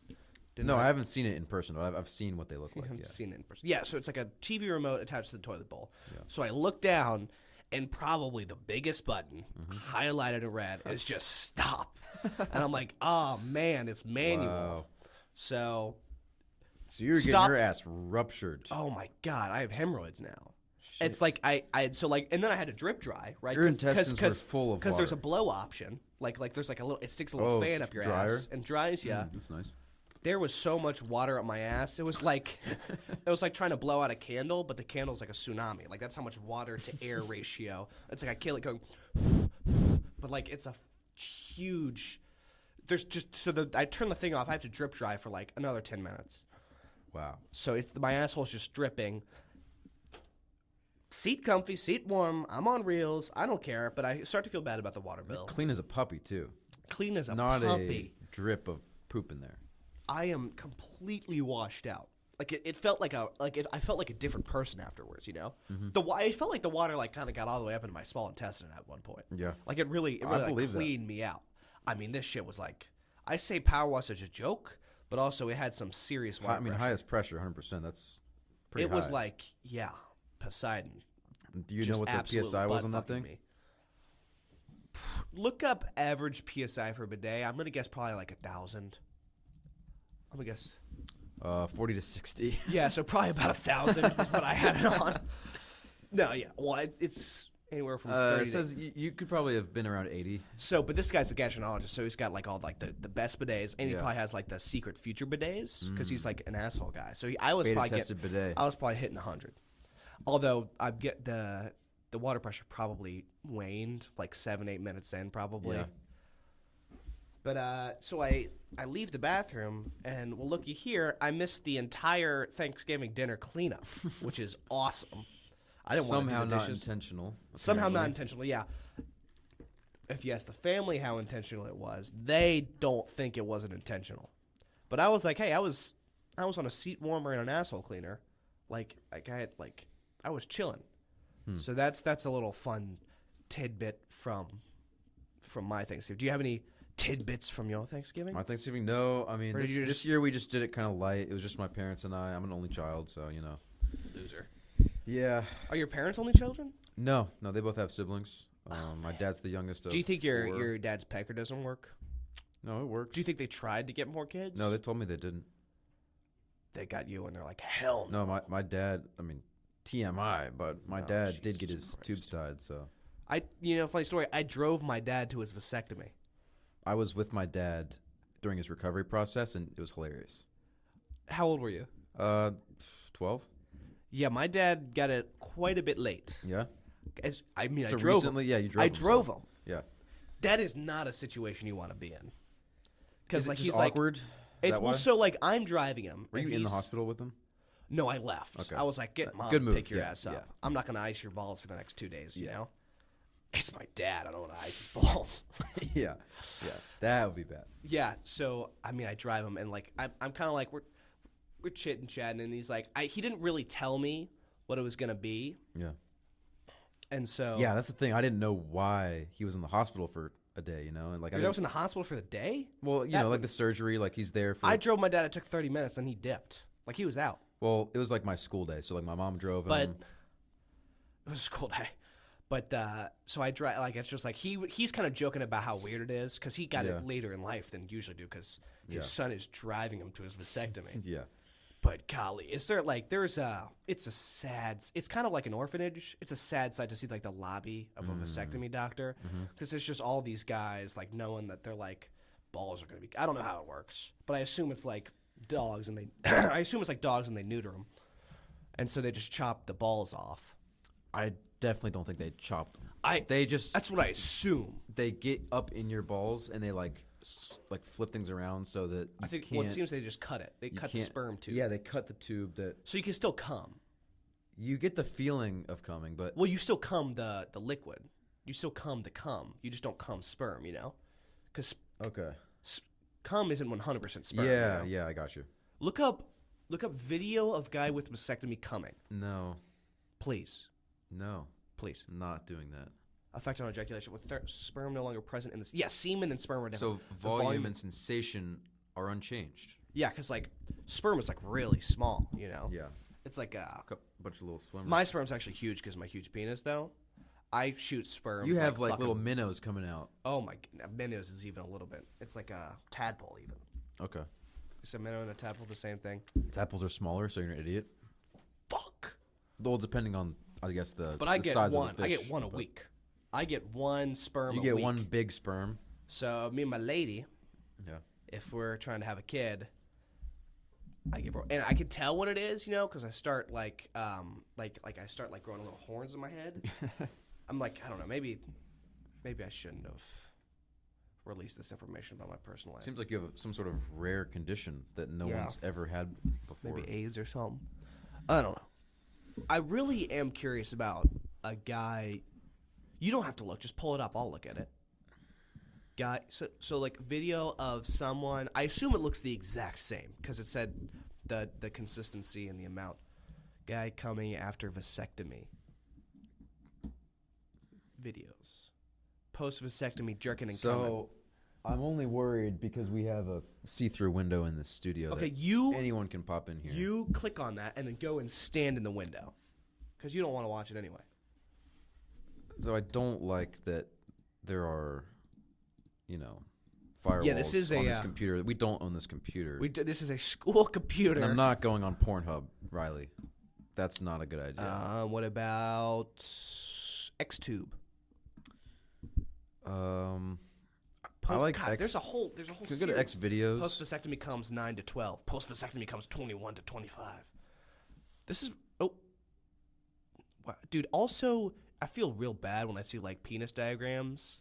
I haven't seen it in person, but I've seen what they look like. I've seen it in person. Yeah, so it's like a TV remote attached to the toilet bowl. Yeah. So I look down, and probably the biggest button, highlighted in red, is just stop. And I'm like, oh man, it's manual. Wow. So you're getting your ass ruptured. Oh my god, I have hemorrhoids now. Shit. It's like and then I had to drip dry, right? Your intestines were full of water. Because there's a blow option, like there's like a little, it sticks a little fan up your ass and dries. Yeah, that's nice. There was so much water up my ass. It was like trying to blow out a candle, but the candle's like a tsunami. Like that's how much water to air ratio. It's like I can't like going, but like it's a huge. There's just I turn the thing off. I have to drip dry for like another 10 minutes. Wow. So my asshole's just dripping. Seat comfy, seat warm. I'm on reels. I don't care, but I start to feel bad about the water bill. Clean as a puppy too. Clean as a Not puppy. A drip of poop in there. I am completely washed out. Like it felt like I felt like a different person afterwards. You know, it felt like the water like kind of got all the way up into my small intestine at one point. Yeah. Like it really like cleaned me out. I mean, this shit was like, I say power wash as a joke, but also it had some serious water pressure. highest pressure, 100%. That's pretty It high. was like, yeah, Poseidon. Do you know Just what the absolutely PSI was on that butt-fucking thing? me. Look up average PSI for a bidet. I'm gonna guess probably like 1,000. I'm gonna guess. 40 to 60. Yeah, so probably about 1,000 is what I had it on. No, yeah. Well, it's anywhere from 30 It says you could probably have been around 80. So, but this guy's a gastroenterologist, so he's got like all like the best bidets, and he Yeah. probably has like the secret future bidets because he's like an asshole guy. So I was Beta probably tested bidet. I was probably hitting 100. Although I get the water pressure probably waned like 7-8 minutes in probably. Yeah. But so I leave the bathroom and well, looky here, I missed the entire Thanksgiving dinner cleanup, which is awesome. I didn't want to do Somehow the not dishes. intentional. Somehow not apparently. intentional, yeah. If you ask the family how intentional it was, they don't think it wasn't intentional. But I was like, hey, I was on a seat warmer and an asshole cleaner, I was chilling. So that's a little fun tidbit from my Thanksgiving. Do you have any tidbits from your Thanksgiving? My Thanksgiving, no. I mean, Or did you this just- year we just did it kind of light. It was just my parents and I. I'm an only child, so you know. Loser. Yeah. Are your parents only children? No, they both have siblings. My dad's the youngest of Do you think 4. your dad's pecker doesn't work? No, it works. Do you think they tried to get more kids? No, they told me they didn't. They got you, and they're like, hell no. No, my dad. I mean, TMI, but my Oh, dad did get Jesus his Christ. tubes tied. So Funny story. I drove my dad to his vasectomy. I was with my dad during his recovery process, and it was hilarious. How old were you? 12. Yeah, my dad got it quite a bit late. Yeah. So So I drove recently, him. yeah, you drove. I him, drove so- him. Yeah. That is not a situation you want to be in. Is Because it like just he's awkward? like, That why? so like I'm driving him. Were and you in the he's- hospital with him? No, I left. Okay. I was like, get mom, good move, pick your yeah, ass up. yeah. I'm not gonna ice your balls for the next 2 days. You Yeah. know, it's my dad. I don't want to ice his balls. Yeah. That would be bad. Yeah, so I mean, I drive him, and like I'm kind of like we're chitting chatting, and he's like, he didn't really tell me what it was gonna be, Yeah. and so Yeah, that's the thing. I didn't know why he was in the hospital for a day. You know, and like I was in the hospital for the day. well, you that know, like would- the surgery, like he's there for. I drove my dad. It took 30 minutes, and he dipped. Like he was out, Well, it was like my school day, so like my mom drove him. but it was a cool day. But so I drive. Like it's just like he's kind of joking about how weird it is because he got Yeah. it later in life than you usually do because his Yeah. son is driving him to his vasectomy. Yeah. But golly, is there like it's kind of like an orphanage. It's a sad sight to see like the lobby of a vasectomy doctor because there's just all these guys like knowing that they're like balls are gonna be. I don't know how it works, but I assume it's like dogs and they. I assume it's like dogs and they neuter them, and so they just chop the balls off. I definitely don't think they chopped them. That's what I assume. They get up in your balls and they like flip things around so that you I think can't, it seems they just cut it. They cut the can't- sperm tube. Yeah, they cut the tube that So you can still come. you get the feeling of coming, but Well, you still come the liquid. You still come the cum. You just don't come sperm. You know, because okay. cum isn't 100% sperm. Yeah, you know? yeah, I got you. Look up video of guy with vasectomy coming. No, Please. Please. not doing that. Effect on ejaculation with sperm no longer present in this. Yeah, semen and sperm are different. So The volume and sensation are unchanged. Yeah, because like sperm is like really small. You know. Yeah, It's like a bunch of little swimmers. my sperm's actually huge because of my huge penis though. I shoot sperm. you have like fucking- little minnows coming out. Oh my! Minnows is even a little bit. It's like a tadpole even. Okay. Is a minnow and a tadpole the same thing? Tadpoles are smaller, so you're an idiot. Fuck. Well, depending on I guess the But I the get size one. Of the I fish, get one a but week. I get one sperm. You a get week. one big sperm. So me and my lady, Yeah. if we're trying to have a kid, I give her, and I can tell what it is, you know, because I start like I start like growing little horns in my head. I'm like, I don't know, maybe I shouldn't have released this information about my personal life. Seems like you have some sort of rare condition that no Yeah. one's ever had before. Maybe AIDS or something. I don't know. I really am curious about a guy. You don't have to look; just pull it up. I'll look at it. Guy, so like video of someone. I assume it looks the exact same because it said the consistency and the amount. Guy coming after vasectomy. Videos. Post vasectomy jerking and coming. So, I'm only worried because we have a see-through window in the studio. Okay, that anyone can pop in here. You click on that and then go and stand in the window because you don't want to watch it anyway. So I don't like that there are, firewalls this is on this computer. We don't own this computer. This is a school computer. And I'm not going on Pornhub, Riley. That's not a good idea. What about Xtube? I like God, X. there's a whole Can we go to X videos? Post vasectomy comes 9 to 12. Post vasectomy comes 21 to 25. This is wow, dude. Also, I feel real bad when I see like penis diagrams,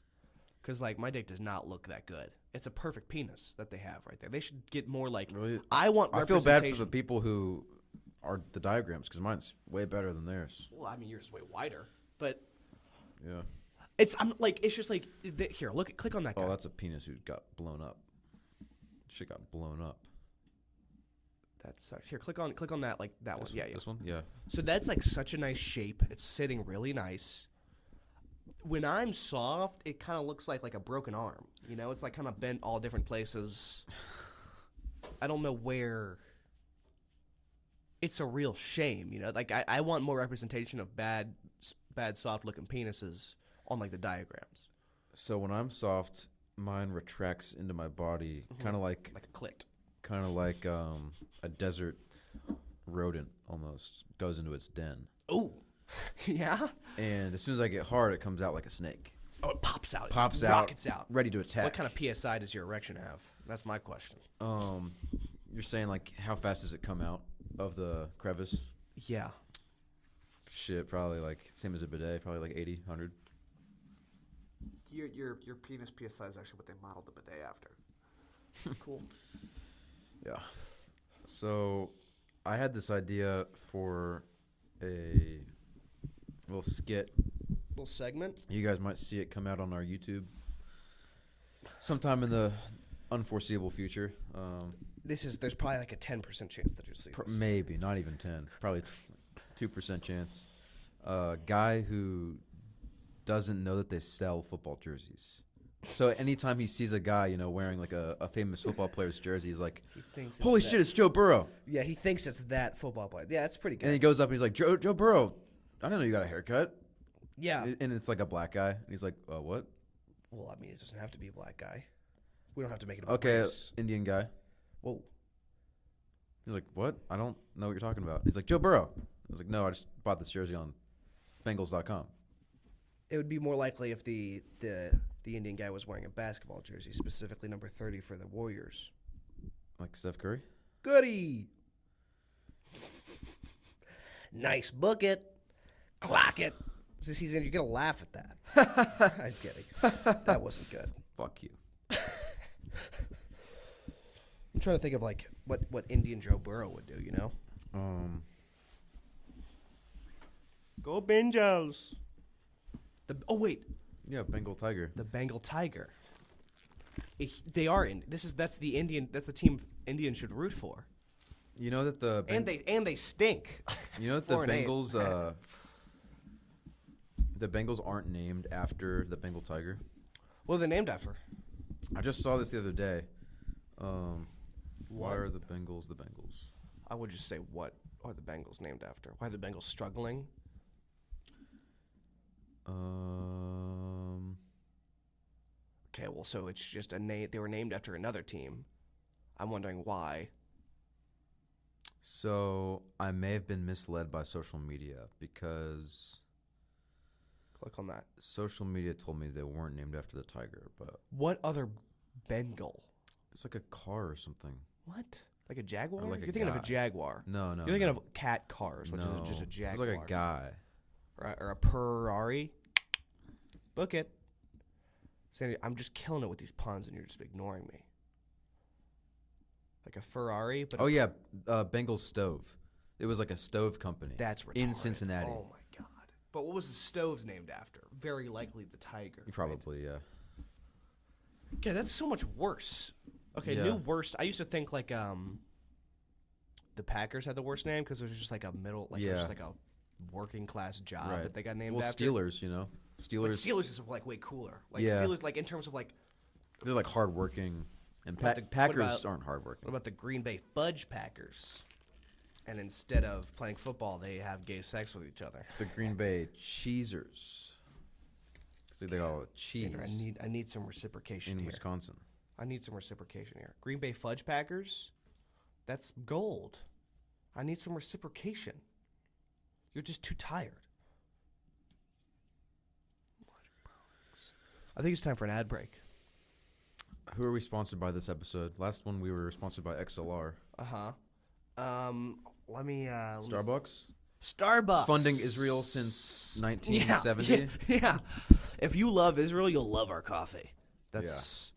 because like my dick does not look that good. It's a perfect penis that they have right there. They should get more like. Really? I feel bad for the people who are the diagrams because mine's way better than theirs. Well, I mean yours is way wider, but yeah. it's just like here. Click on that guy. Oh, that's a penis who got blown up. Shit got blown up. That sucks. Here, click on that one. Yeah. This one? Yeah. So that's like such a nice shape. It's sitting really nice. When I'm soft, it kind of looks like a broken arm. It's like kind of bent all different places. I don't know where. It's a real shame, Like I want more representation of bad soft looking penises on like the diagrams. So when I'm soft, mine retracts into my body, kind of like a clit. Kind of like a desert rodent almost goes into its den. Oh, yeah. And as soon as I get hard, it comes out like a snake. Oh, it pops out. Rockets out. Ready to attack. What kind of PSI does your erection have? That's my question. You're saying like how fast does it come out of the crevice? Yeah. Shit, probably like same as a bidet, probably like 80, 100. Your penis PSI is actually what they modeled the bidet after. Cool. Yeah. So I had this idea for a little skit. Little segment? You guys might see it come out on our YouTube sometime in the unforeseeable future. There's probably like a 10% chance that you'll see this. Maybe, not even 10. Probably 2% chance. Guy who doesn't know that they sell football jerseys. So anytime he sees a guy, wearing like a famous football player's jersey, he's like, holy shit, it's Joe Burrow. Yeah, he thinks it's that football player. Yeah, it's pretty good. And he goes up and he's like, Joe Burrow, I didn't know you got a haircut. Yeah. And it's like a black guy. And he's like, what? Well, I mean, it doesn't have to be a black guy. We don't have to make it about race. Indian guy. Whoa. He's like, what? I don't know what you're talking about. He's like, Joe Burrow. I was like, no, I just bought this jersey on Bengals.com. It would be more likely if the Indian guy was wearing a basketball jersey, specifically number 30 for the Warriors. Like Steph Curry? Goody! Nice book it. Clock it. This season, you're going to laugh at that. I'm kidding. That wasn't good. Fuck you. I'm trying to think of like what Indian Joe Burrow would do, Go Bengals. Wait. Yeah, Bengal Tiger. The Bengal Tiger. They are in. That's the Indian. That's the team Indians should root for. You know that the and they stink. You know that the Bengals the Bengals aren't named after the Bengal Tiger. What are they named after? I just saw this the other day. Why are the Bengals the Bengals? I would just say, what are the Bengals named after? Why are the Bengals struggling? Okay, well, so it's just a name. They were named after another team. I'm wondering why. So I may have been misled by social media because click on that. Social media told me they weren't named after the tiger, but what other Bengal? It's like a car or something. What? Like a Jaguar? Like You're thinking of a Jaguar. No. You're thinking of cat cars, which is just a Jaguar. It's like a guy. Or a Ferrari. Book it. Sandy, I'm just killing it with these puns, and you're just ignoring me. Like a Ferrari, but Bengal Stove. It was like a stove company. That's retarded. In Cincinnati. Oh my god! But what was the stoves named after? Very likely the tiger. Probably, right? Yeah. Yeah, that's so much worse. Okay, yeah. New worst. I used to think like the Packers had the worst name because it was just like a middle, like it was just like a working class job that they got named after. Steelers, Steelers. But Steelers is like way cooler. Like Steelers, like in terms of like They're like hardworking, and What about the- Packers aren't hardworking. What about the Green Bay Fudge Packers? And instead of playing football, they have gay sex with each other. The Green Bay Cheesers. See, they call it cheese Xander, I need some reciprocation in here. Wisconsin. I need some reciprocation here. Green Bay Fudge Packers, that's gold. I need some reciprocation. You're just too tired. I think it's time for an ad break. Who are we sponsored by this episode? Last one we were sponsored by XLR. Let me. Starbucks? Starbucks. Funding Israel since 1970. Yeah. If you love Israel, you'll love our coffee. That's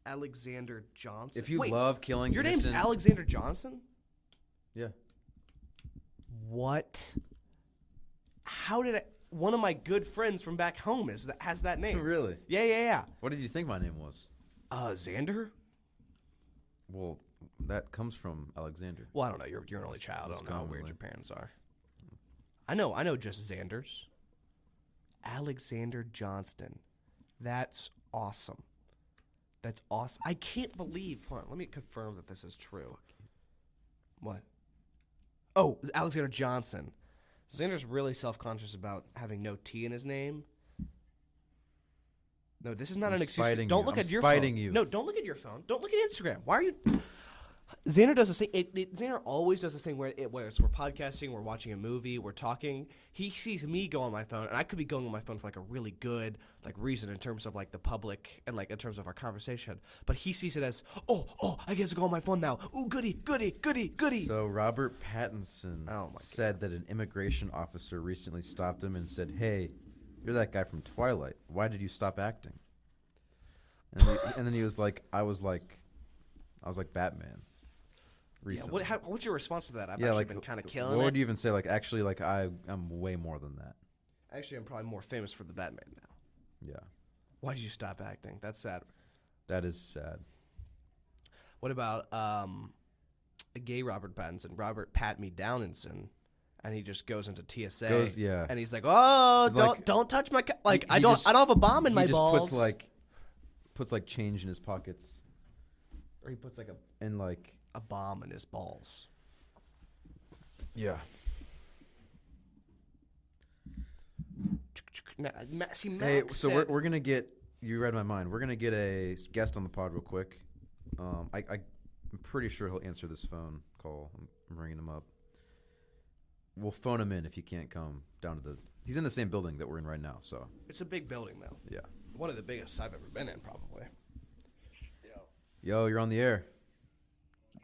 Alexander Johnson. If you Wait, love killing your innocent... name's Alexander Johnson? Yeah. What? How did I... One of my good friends from back home has that name. Really? Yeah. What did you think my name was? Xander? Well, that comes from Alexander. Well, I don't know. You're an only child. I don't know how weird commonly. your parents are. I know just Xanders. Alexander Johnston. That's awesome. That's awesome. I can't believe. Hold on, let me confirm that this is true. What? Oh, Alexander Johnson. Xander's really self-conscious about having no T in his name. No, this is not an excuse. Don't look at your phone. Spiting you. No, don't look at your phone. Don't look at Instagram. Why are you? Xander does this thing. Xander always does this thing where we're podcasting, we're watching a movie, we're talking. He sees me go on my phone, and I could be going on my phone for like a really good reason in terms of like the public and like in terms of our conversation. But he sees it as I get to go on my phone now. Ooh, goody. So Robert Pattinson Oh my said that an immigration officer recently stopped him and said, "Hey, you're that guy from Twilight. Why did you stop acting?" And then he was like, "I was like Batman." Recently. Yeah, what's your response to that? I've actually been kind of killing What it. would you even say? Like, actually, like I'm way more than that. Actually, I'm probably more famous for the Batman now. Yeah, Why did you stop acting? That's sad. that is sad. What about a gay Robert Pattinson, Robert Pat Me Downinson, and he just goes into TSA. Yeah. And he's like, "Oh, He's don't touch my he I don't just- have a bomb in my he just balls." puts like change in his pockets or he puts like and like a bomb in his balls. yeah. See, Hey, Max so said, we're gonna get you read my mind. We're gonna get a guest on the pod real quick. I'm pretty sure he'll answer this phone call. I'm ringing him up. We'll phone him in if he can't come down to the. He's in the same building that we're in right now. So it's a big building though. yeah. One of the biggest I've ever been in, probably. Yo, you're on the air.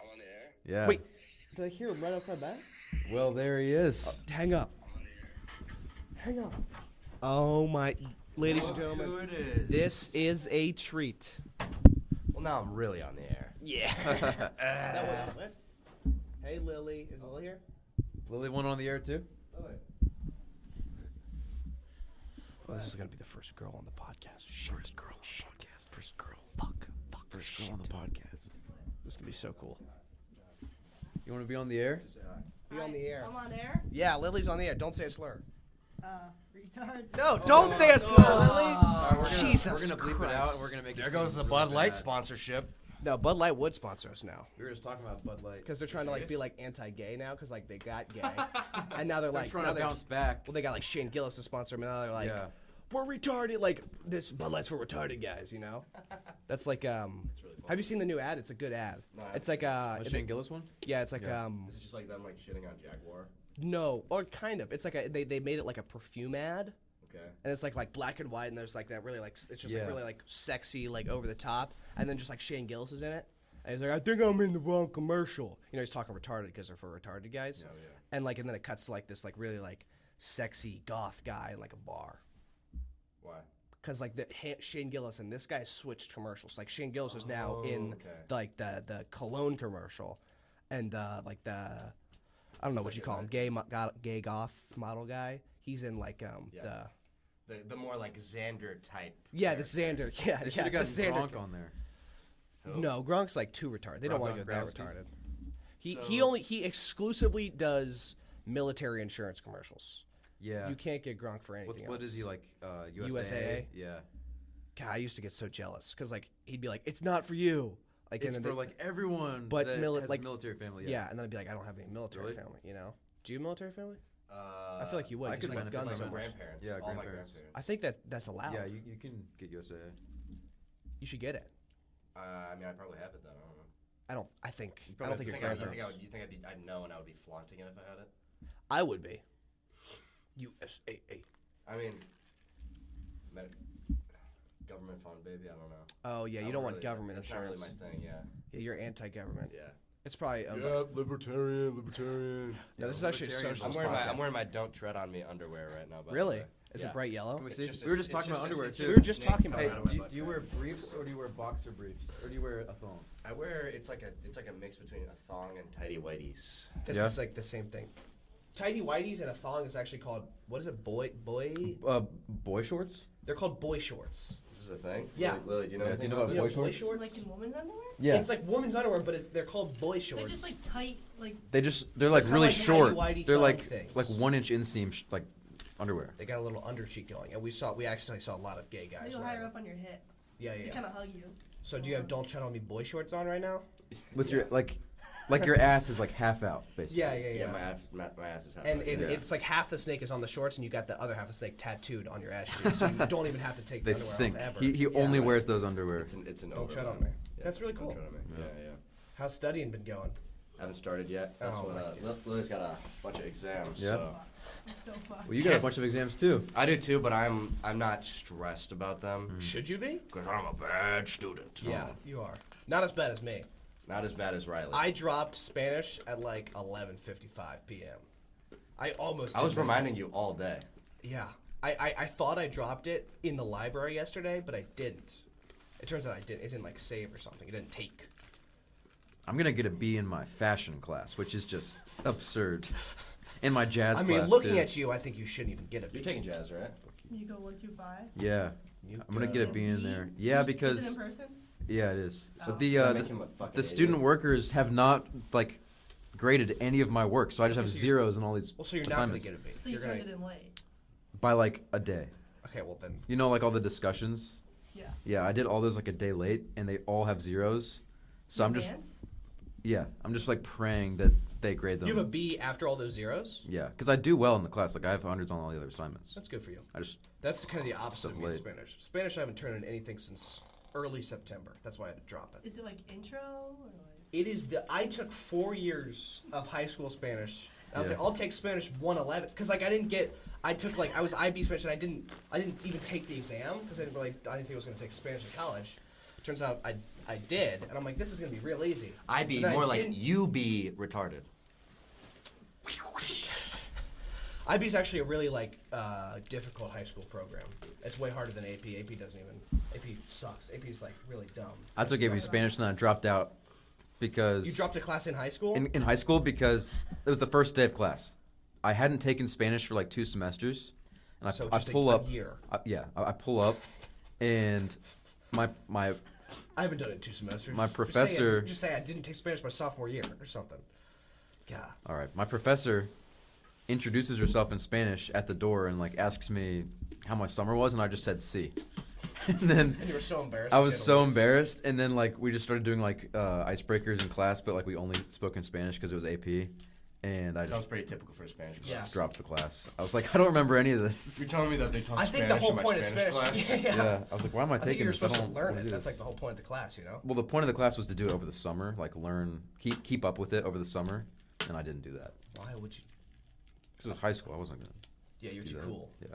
I'm on the air. Yeah. Wait, did I hear him right outside that? Well, there he is. Hang up. Hang up. Oh my, ladies and gentlemen, this is a treat. Well, now I'm really on the air. Yeah. That was it. Hey, Lily. Is Lily here? Lily went on the air too. Lily. Well, this is gonna be the first girl on the podcast. First girl on the podcast. First girl. Fuck. First girl on the podcast. This is gonna be so cool. You want to be on the air? Be on the air. I'm on air? Yeah, Lily's on the air. Don't say a slur. Retard. No, don't say a slur, Lily. Jesus We're gonna bleep Christ. it out and we're gonna make. There it goes seem the really Bud Light bad. sponsorship. No, Bud Light would sponsor us now We were just talking about Bud Light because they're trying to like be like anti-gay now because like they got gay, and now they're They're like trying now to they're bounce back. well they got like Shane Gillis to sponsor them, and now they're like Yeah. we're retarded. Like this Bud Light's for retarded guys, you know. That's like Have you seen the new ad? It's a good ad. No, It's like The Shane Gillis one? yeah, it's like Yeah. Is it just like them like shitting on Jaguar? no, or kind of. It's like they made it like a perfume ad. Okay. And it's like black and white, and there's like that really like it's just Yeah. like really like sexy, like over the top, and then just like Shane Gillis is in it, and he's like, I think I'm in the wrong commercial. You know, he's talking retarded because they're for retarded guys, Yeah. and then it cuts to like this like really like sexy goth guy in like a bar, Why? because like Shane Gillis and this guy switched commercials. Like Shane Gillis is now in okay. the cologne commercial, and like the I don't know what you call him, gay goth model guy. He's in like The more like Xander type. the Xander, yeah, They should yeah, have the got Xander. Gronk on there. No, Gronk's like too retarded. They don't want to go that Gronkowski. retarded. So- He exclusively does military insurance commercials. Yeah. You can't get Gronk for anything What else. is he like? USAA? Yeah. God, I used to get so jealous because like he'd be like, "It's not for you." Like, It's and for then like everyone but that mili- has like- a military family. yeah, and then I'd be like, "I don't have any military Really? family." You know? Do you have a military family? I I feel like you would. I 'cause could you love benefit guns from so my it. much. grandparents. Yeah, all my grandparents. grandparents. I think that's allowed. Yeah, you can get USAA. You should get it. I mean, I probably have it then. I don't know. I don't. I think. You I probably don't think have your to You think, grandparents. you think I'd know and I would be flaunting it if I had it? I would be. USAA. I mean, government fund, baby. I don't know. Oh yeah, I you don't want really- government that's insurance. Not really my thing. Yeah. Yeah, you're anti-government. Yeah. It's probably. libertarian. No, this is actually a Libertarian. socialist I'm podcast. wearing my "Don't Tread on Me" underwear right now. By the Really? way. Is Yeah. it bright yellow? Can we It's see? just We were a- just talking it's about just a- underwear it's too. We were just snake talking coming about out of my Hey, butt do you crack. wear briefs or do you wear boxer briefs or do you wear a thong? I wear it's like a mix between a thong and tighty whities. This Yeah. is like the same thing. Tidy whities and a thong is actually called, what is it? Boy. Boy shorts? They're called boy shorts. This is a thing. Yeah. Lily, do you know Yeah, anything do you know about about this? boy boy shorts? shorts? Like in women's underwear? Yeah. It's like women's underwear, but they're called boy shorts. They're just like tight, like they're like kinda really like short. tighty-whitey They're thong like things. 1 inch inseam like underwear. They got a little undercheek going, and we actually saw a lot of gay they guys go wearing higher them. up on your hip. Yeah, They yeah. kind of hug you. So do you have "Don't Tread on Me" boy shorts on right now? With your like your ass is like half out basically. Yeah. My ass is half. And out. it's like half the snake is on the shorts, and you got the other half of the snake tattooed on your ass cheek, so you don't even have to take They the underwear sink. off ever. He Yeah. only wears those underwear. It's an Don't overlap. tread on me. Yeah, That's really don't cool. tread on me. Yeah. Yeah. How's studying been going? Haven't started yet. That's Oh, what. my Lily's got a bunch of exams. Yeah. So. It's so fun. Well, you got a bunch of exams too. I do too, but I'm not stressed about them Should you be? because I'm a bad student. Yeah, you are. Not as bad as me. Not as bad as Riley. I dropped Spanish at like 11:55 p.m. I almost. I was didn't make reminding you all day. it. Yeah, I thought I dropped it in the library yesterday, but I didn't. It turns out I didn't. It didn't like save or something. It didn't take. I'm gonna get a B in my fashion class, which is just absurd. In my jazz I class mean, looking too. at you, I think you shouldn't even get a B. You're taking jazz, right? You go 125. Yeah, You I'm gonna go- get a B in there. Yeah, Is it because in person? yeah, it is. So Oh. the Does that make him a fucking the student idiot? workers have not like graded any of my work, so I just have Okay, so zeros in all these Well, so you're not going to assignments get a B. So you You're turned gonna- it in late. by like a day. Okay, well then. You know, like all the discussions. Yeah. Yeah, I did all those like a day late, and they all have zeros. So I'm just I'm just like praying that they grade them. You have a B after all those zeros? Yeah, because I do well in the class. Like I have hundreds on all the other assignments. That's good for you. I just That's kind of the opposite of me in Late. Spanish. Spanish, I haven't turned in anything since early September. That's why I had to drop it. Is it like intro or like? It is I took 4 years of high school Spanish. And I was Yeah. like, I'll take Spanish 111 because like I took like I was IB Spanish and I didn't even take the exam because I didn't think I was going to take Spanish in college. Turns out I did, and I'm like, this is going to be real easy. I be And then more I like didn't- you be retarded. IB is actually a really like difficult high school program. It's way harder than AP. AP sucks. AP is like really dumb. I took AP Spanish and then I dropped out because You dropped a class in high school? in high school because it was the first day of class. I hadn't taken Spanish for like 2 semesters, and So I just pull a up. year. I pull up, and my I haven't done it in 2 semesters. My Just say professor- Just say I didn't take Spanish my sophomore year or something. God. all right, my professor introduces herself in Spanish at the door and like asks me how my summer was, and I just said C. And then And you were so embarrassed. I that you was had to so leave. embarrassed, and then like we just started doing like icebreakers in class, but like we only spoke in Spanish because it was AP, and I Sounds just pretty typical for a Spanish class. Yeah. dropped the class. I was like, I don't remember any of this. You're telling me that they taught I think Spanish the whole in my point of Spanish Spanish. class? Yeah. I was like, why am I I think taking you were this? I supposed to don't learn wanna it. do That's this. like the whole point of the class, you know? Well, the point of the class was to do it over the summer, like learn, keep up with it over the summer, and I didn't do that Why would you? because it was high school. I wasn't gonna Yeah, you're do too that. cool. Yeah,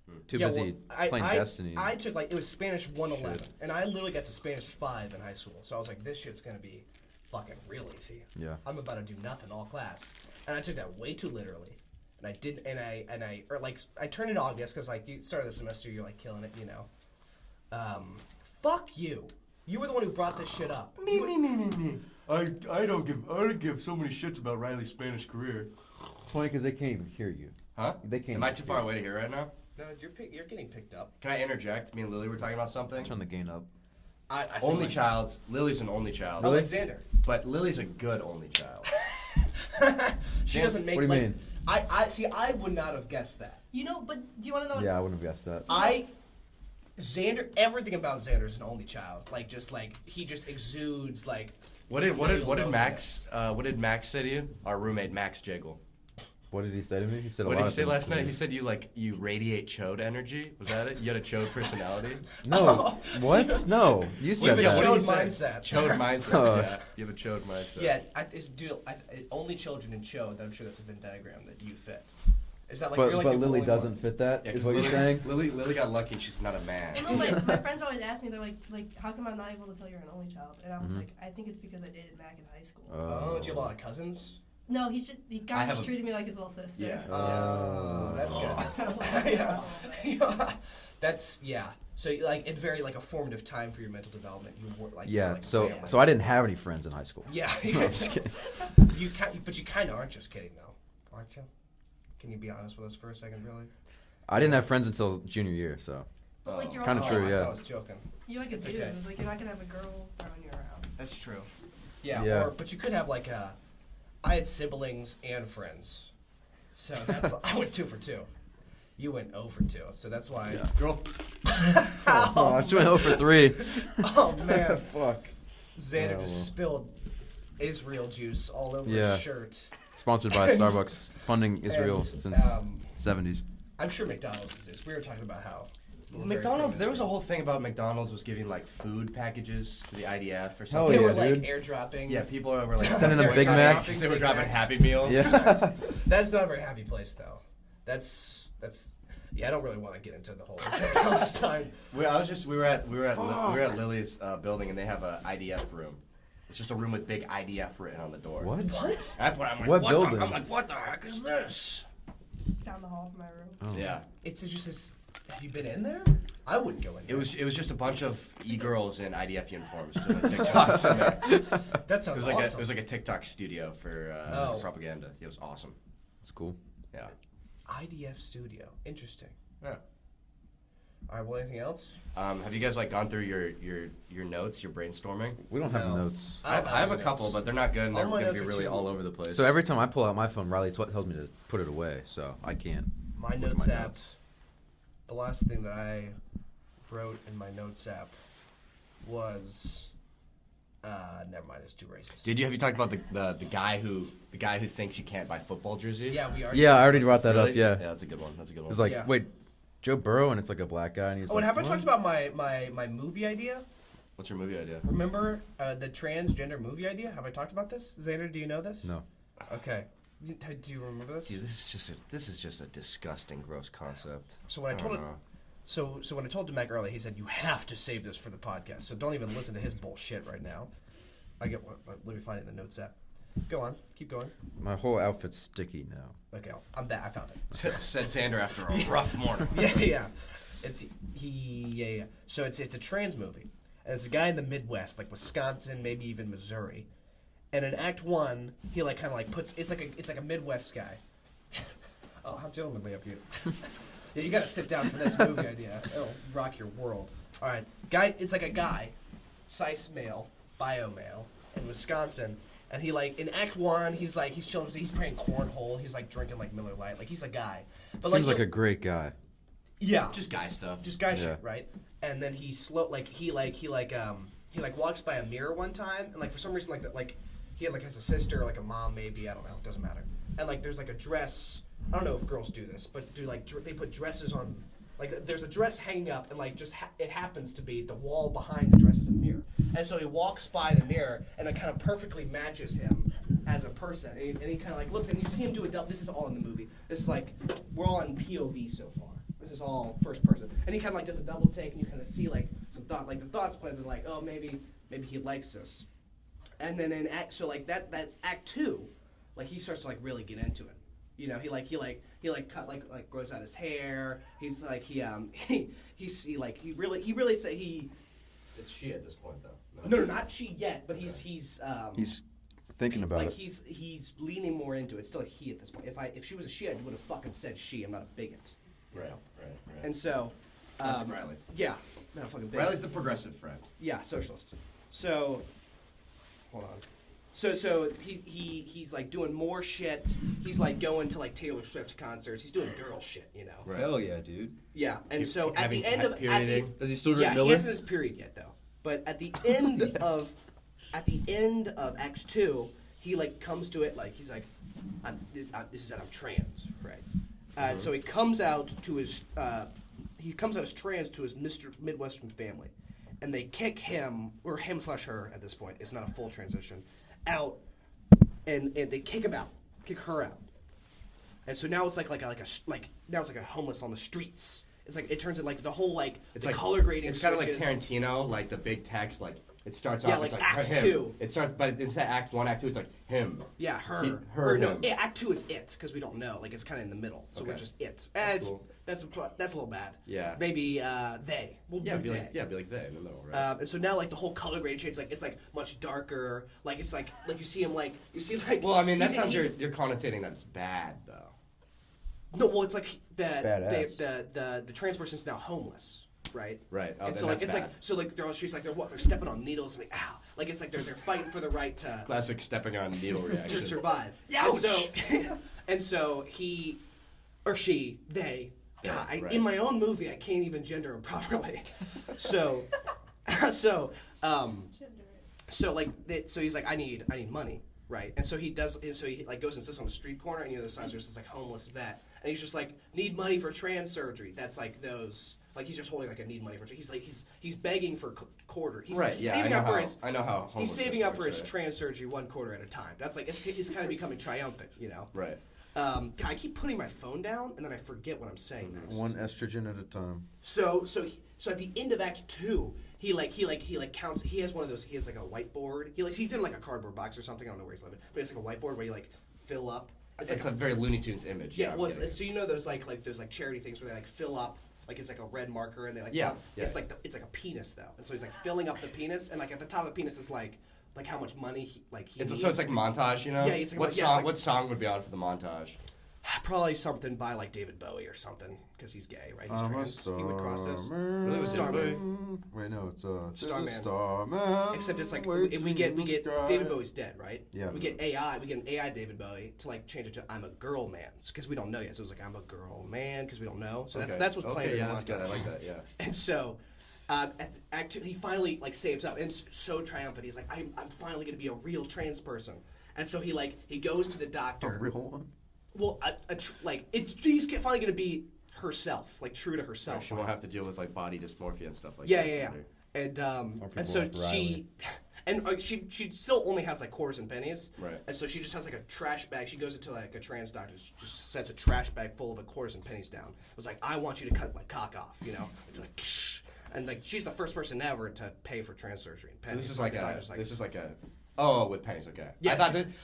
Hmm. too Yeah, busy well, playing Destiny. I took like it was Spanish 111, Shit. and I literally got to Spanish 5 in high school. So I was like, this shit's gonna be fucking real easy. Yeah. I'm about to do nothing all class, and I took that way too literally. And I didn't, I turned in August because like you started the semester, you're like killing it, you know. Fuck you. You were the one who brought this shit up. Me. I don't give so many shits about Riley's Spanish career. It's funny because they can't even hear you. Huh? They can't. Am I even too hear far you. away to hear right now? No, you're getting picked up. Can I interject? Me and Lily were talking about something. Turn the gain up. I think Only like- child. Lily's an only child. Alexander. But Lily's a good only child. She Dan, doesn't make. what do you like, mean? I see. I would not have guessed that. You know, but do you want to know? Yeah, I wouldn't have guessed that. I Xander, everything about Xander is an only child. Like, just like he just exudes like. What did Max say to you? Our roommate Max Jiggle. What did he say to me? He said. What a did lot he of say things last to night? me. He said you radiate chode energy. Was that it? You had a chode personality. No. What? No. You said Yeah, that. but What did he Chode say? mindset. Chode mindset. Oh. Yeah, you have a chode mindset. Yeah, only children in Chode. I'm sure that's a Venn diagram that you fit. Is that like But you're like but the Lily only doesn't one? fit that. Yeah, Is 'cause what you're saying? Lily got lucky. She's not a man. Well, no, my friends always ask me, they're like, how come I'm not able to tell you're an only child? And I was Mhm. like, I think it's because I dated Mac in high school. Oh, do you have a lot of cousins? No, he kind I of have just a- treated me like his little sister. Yeah. Oh, that's good. Yeah. That's So like it's very like a formative time for your mental development. You were like Yeah. like So family. so I didn't have any friends in high school. Yeah. No, I'm just kidding. But you kind of aren't just kidding though, aren't you? Can you be honest with us for a second, really? I didn't have friends until junior year. So But like you're Kinda also, true, I yeah. thought I was joking. you're like a It's dude. okay. Like you're not gonna have a girl throwing you around. That's true. Yeah. Yeah. But you could have like I had siblings and friends, so that's I went 2 for 2. You went 0 for 2, so that's why. Yeah. Girl. oh, I just went 0 for 3. Oh man, Fuck. Xander Oh, just well. spilled Israel juice all over Yeah. his shirt. Sponsored by Starbucks, funding Israel And, since 70s. I'm sure McDonald's is this. We were talking about how McDonald's. There was a whole thing about McDonald's was giving like food packages to the IDF or Hell something. they yeah, were like dude. airdropping. Yeah, people were like Sending them They were Big dropping Macs. They were Big dropping Macs. Happy Meals. Yeah. That's not a very happy place though. That's yeah. I don't really want to get into the whole Palestine. We were at Lily's building and they have a IDF room. It's just a room with big IDF written on the door. What? That's what I'm like. What the- building? I'm like, what the heck is this? Just down the hall from my room. Oh. Yeah. It's just this. Have you been in there? I wouldn't go in there. It was just a bunch of e-girls in IDF uniforms doing TikToks in there. That It sounds was like awesome. it was like a TikTok studio for Oh. propaganda. It was awesome. It's cool. Yeah. IDF studio. Interesting. Yeah. All right. Well, anything else? Have you guys like gone through your notes, your brainstorming? We don't have No. notes. I have a couple, notes. but they're not good. And they're All my going to notes be are really too- all over the place. So every time I pull out my phone, Riley tells me to put it away, so I can't. My look at notes my app. notes. The last thing that I wrote in my notes app was. Never mind. It's too racist. have you talked about the guy who thinks you can't buy football jerseys? Yeah, we are. Yeah, I already brought that Really? up. Yeah. Yeah, that's a good one. That's a good It one. was like, Yeah. wait, Joe Burrow, and it's like a black guy, and he's Oh, like, and have I "What?" talked about my movie idea? What's your movie idea? Remember the transgender movie idea? Have I talked about this? Xander, do you know this? No. Okay. Do you remember this? Dude, this is just a disgusting, gross concept. So when I told it, know. so when I told Demek earlier, he said you have to save this for the podcast. So don't even listen to his bullshit right now. I get what. Let me find it in the notes app. Go on. Keep going. My whole outfit's sticky now. Okay, I'm back. I found it. Said Sander after a rough morning. Yeah. Yeah. So it's a trans movie, and it's a guy in the Midwest, like Wisconsin, maybe even Missouri. And in Act 1, he like kind of like puts it's like a Midwest guy. Oh, how gentlemanly of you! Yeah, you got to sit down for this movie idea. It'll rock your world. All right, guy. It's like a guy, cis male, bio male, in Wisconsin. And he like in Act 1, he's chilling. He's playing cornhole. He's like drinking like Miller Lite. Like he's a guy. But Seems like he'll- a great guy. yeah, Just guy stuff. just guy Yeah. shit, right? And then he walks by a mirror one time, and like for some reason like he like has a sister or like a mom maybe, I don't know, it doesn't matter. And like there's like a dress. I don't know if girls do this, but they put dresses on. Like there's a dress hanging up, and like just it happens to be the wall behind the dress is a mirror. And so he walks by the mirror, and it kind of perfectly matches him as a person. And he kind of like looks, and you see him do a double. This is all in the movie. This is like we're all in POV so far. This is all first person, and he kind of like does a double take, and you kind of see like some thought, like the thoughts play. They're like, oh, maybe he likes this. And then in that's Act 2, like he starts to like really get into it. You know, he cut like grows out his hair. He's like he really say he. It's she at this point though. No, not she yet, but he's Thinking about like it. he's leaning more into it. It's still a he at this point. If she was a she, I would have fucking said she. I'm not a bigot. Right. And so, That's Riley. yeah, not a fucking bigot. Riley's the progressive friend. Yeah, socialist. So, hold on. So he's like doing more shit. He's like going to like Taylor Swift concerts. He's doing girl shit, you know. Right. Hell yeah, dude. Yeah, and so at the Having end of perioding. Does he still drink he Miller? hasn't his period yet though. But at the end of Act 2, he like comes to it like he's like, I'm trans, right? So he comes out as trans to his Mr. Midwestern family, and they kick him or him/her at this point. It's not a full transition. Out, and they kick him out, kick her out, and so now it's like a homeless on the streets. It's like it turns into like the whole like It's the like color grading. It's kind of like switches. Tarantino, like the big text. Like it starts Yeah, off. like it's Act him. 2. It starts, but instead of Act 1, Act 2, it's like him. Yeah, her. He- her, Or no, him. Act 2 is it because we don't know. Like it's kind of in the middle, so we're Okay. just it. That's cool. That's a little bad. Yeah. Maybe they. We'll Yeah, do be they. like they in the middle, right? And so now like the whole color grade change, like it's like much darker. Like it's like you see him like Well, I mean, that he's- sounds he's- you're connotating that it's bad though. No, well it's like Badass. the trans person's now homeless, right? Right. Oh, and then so like that's it's bad. like so like they're on the streets like they're stepping on needles and like ow, like it's like they're fighting for the right to Classic stepping on needle reaction. to survive. Ouch! And so he or she, they. Yeah, God, right. in my own movie, I can't even gender them properly. So, so he's like, I need money, right? And so he does, and so he like goes and sits on the street corner, and the other side there's this like homeless vet, and he's just like, need money for trans surgery. That's like those. Like he's just holding like a need money for. He's like he's begging for quarter. He's, Right, He's yeah, saving I know up for how- his. I know how He's homelessness saving up for works, his right. trans surgery one quarter at a time. That's like it's kind of becoming triumphant, you know. Right. God, I keep putting my phone down and then I forget what I'm saying next. One estrogen at a time. So at the end of Act 2, he counts. He has one of those. He has like a whiteboard. He's in like a cardboard box or something. I don't know where he's living, but he has like a whiteboard where you like fill up. It's like a very Looney Tunes image. yeah. I'm Well, getting it. so you know those like those like charity things where they like fill up. Like it's like a red marker and they like Yeah, fill up. yeah. It's like a penis though, and so he's like filling up the penis, and like at the top of the penis is like how much money he needs. So it's like montage, you know. Yeah, it's like what yeah, song? it's like- What song would be on for the montage? Probably something by like David Bowie or something because he's gay, right? He's I'm a trans. He would cross this. Really, was Starman. Wait, no, it's Starman. Starman. Except it's like way we to get the sky. David Bowie's dead, right? Yeah. We get an AI David Bowie to like change it to I'm a girl man because we don't know yet. So it's like I'm a girl man because we don't know. So that's what's playing. Okay, in yeah, the that's good. I montage. like that. Yeah. And so, at the act 2, he finally like saves up and it's so triumphant. He's like, I'm finally gonna be a real trans person. And so he goes to the A doctor. real one. Well, he's finally gonna be herself, like true to herself. She won't have to deal with like body dysmorphia and stuff like Yeah, that. yeah, yeah. either. And so like she, and she still only has like quarters and pennies. Right. And so she just has like a trash bag. She goes into like a trans doctor, just sets a trash bag full of like quarters and pennies down. It was like, I want you to cut my cock off, you know? And, like, Psh! And like she's the first person ever to pay for trans surgery. And So pennies. this is So like the a. doctor's This is like a. Oh, with pennies. Okay. Yeah,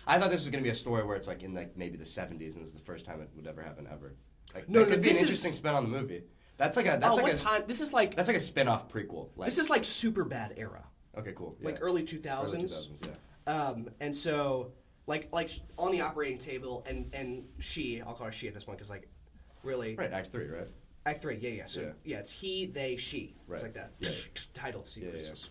I thought this was gonna be a story where it's like in like maybe the 70s and this is the first time it would ever happen ever. Like, No, that no, could be an this is- interesting spin on the movie. That's like a. That's oh, like what a. time? This is like That's like a spin-off prequel. Like, this is like super bad era, okay, cool. like yeah. early 2000s. Early 2000s, yeah. And so like on the operating table, and she, I'll call her she at this point because like really Right, Act 3, right? Act 3, yeah. So Yeah. yeah, it's he, they, she. Right. It's like that. Yeah. Title Yeah, yeah. sequences.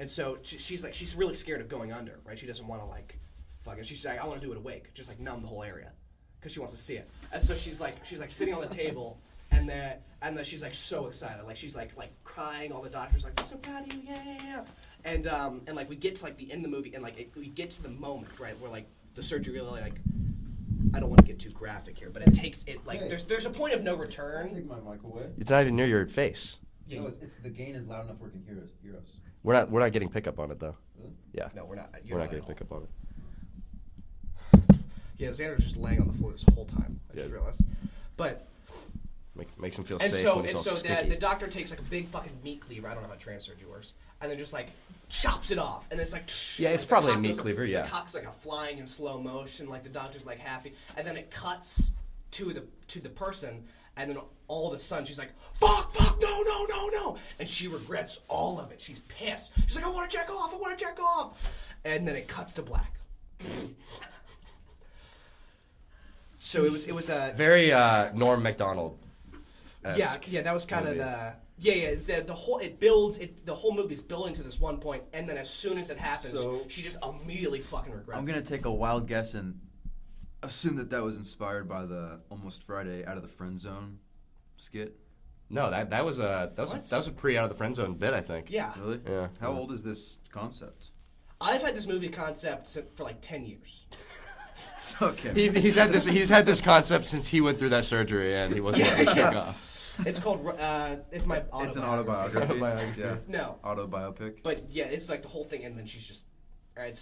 And so she's really scared of going under, right? She doesn't want to like fucking. She's like, I want to do it awake, just like numb the whole area, because she wants to see it. And so she's like sitting on the table, and then she's like so excited, like she's like crying. All the doctors like, I'm so proud of you, yeah. And like we get to like the end of the movie, and like we get to the moment, right, where like the surgery really like. I don't want to get too graphic here, but it takes it like Hey. there's a point of no return. Take my mic away. It's not even near your face. Yeah, No, you- it's the gain is loud enough where it can hear us. We're not getting pickup on it though. Really? Yeah. no, we're not. We're not at getting all. pickup on it. Yeah, Xander was just laying on the floor this whole time. I just Yeah. realized. But Makes him feel and safe so when he's all sticky. the doctor takes like a big fucking meat cleaver. I don't know how trans surgery works, and then just like chops it off, and it's like Yeah, like, it's the probably a cock meat goes- cleaver, yeah. The cock's like flying in slow motion, like the doctor's like happy, and then it cuts to the person, and then all of a sudden she's like, fuck, no, and she regrets all of it. She's pissed. She's like, I want to jack off, and then it cuts to black. So it was a Very Norm Macdonald. yeah, that was kind of movie. the Yeah. The whole it builds. The whole movie's building to this one point, and then as soon as it happens, So- she just immediately fucking regrets. I'm gonna take a wild guess and assume that was inspired by the Almost Friday Out of the Friend Zone skit. No, that was a pre out of the friend zone bit, I think. Yeah. Really? Yeah. How old is this concept? I've had this movie concept for like 10 years. Okay. He's had this concept since he went through that surgery and he wasn't able to check off. It's called. It's my. It's an autobiography. autobiography. Yeah. No. Autobiopic. But yeah, it's like the whole thing, and then she's just.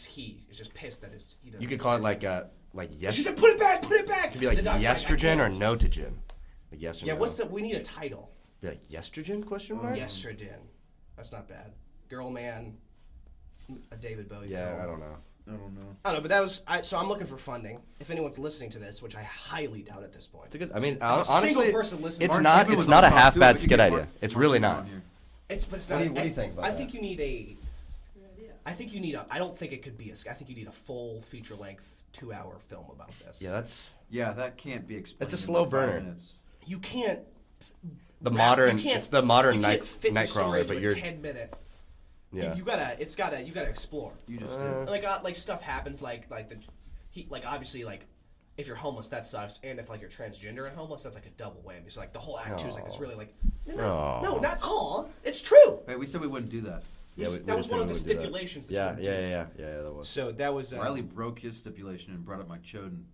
He is just pissed that he doesn't. You could call it like yes. She said, "Put it back, put it back." It could be like The dog's estrogen "I or can't." notogen. Like yes or Yeah, no. we need a title. Be like estrogen question mark? Yesterday. That's not bad. Girl, man. A David Bowie Yeah, film. I don't know. I don't know. I don't know, but that was. So I'm looking for funding. If anyone's listening to this, which I highly doubt at this point. It's a good. I mean, a honestly, single person listening- it's Mark not. Cuban It's was not a on top, half too. bad We could skit get idea. Mark- It's Mark really Cuban not. on here. But it's What not. do you think about I that? think you need a. Good idea. I think you need a. I don't think it could be a. I think you need a full feature length 2-hour film about this. Yeah, that's Yeah, that can't be explained. It's a in slow like 5 burner. minutes. You can't. the wrap- modern. you can't- It's the modern you can't fit the story Nightcrawler, into but a you're 10-minute. yeah. You gotta. It's gotta. You gotta explore. You just Uh, did. Like stuff happens like obviously like if you're homeless that sucks, and if like you're transgender and homeless that's like a double whammy. So like the whole act 2 is like it's really like no, not all. It's true. Wait, we said we wouldn't do that. Yeah, we That was just one of didn't the do that. stipulations. That Yeah, you yeah, wouldn't do. yeah, that was. So that was. Riley broke his stipulation and brought up my chode in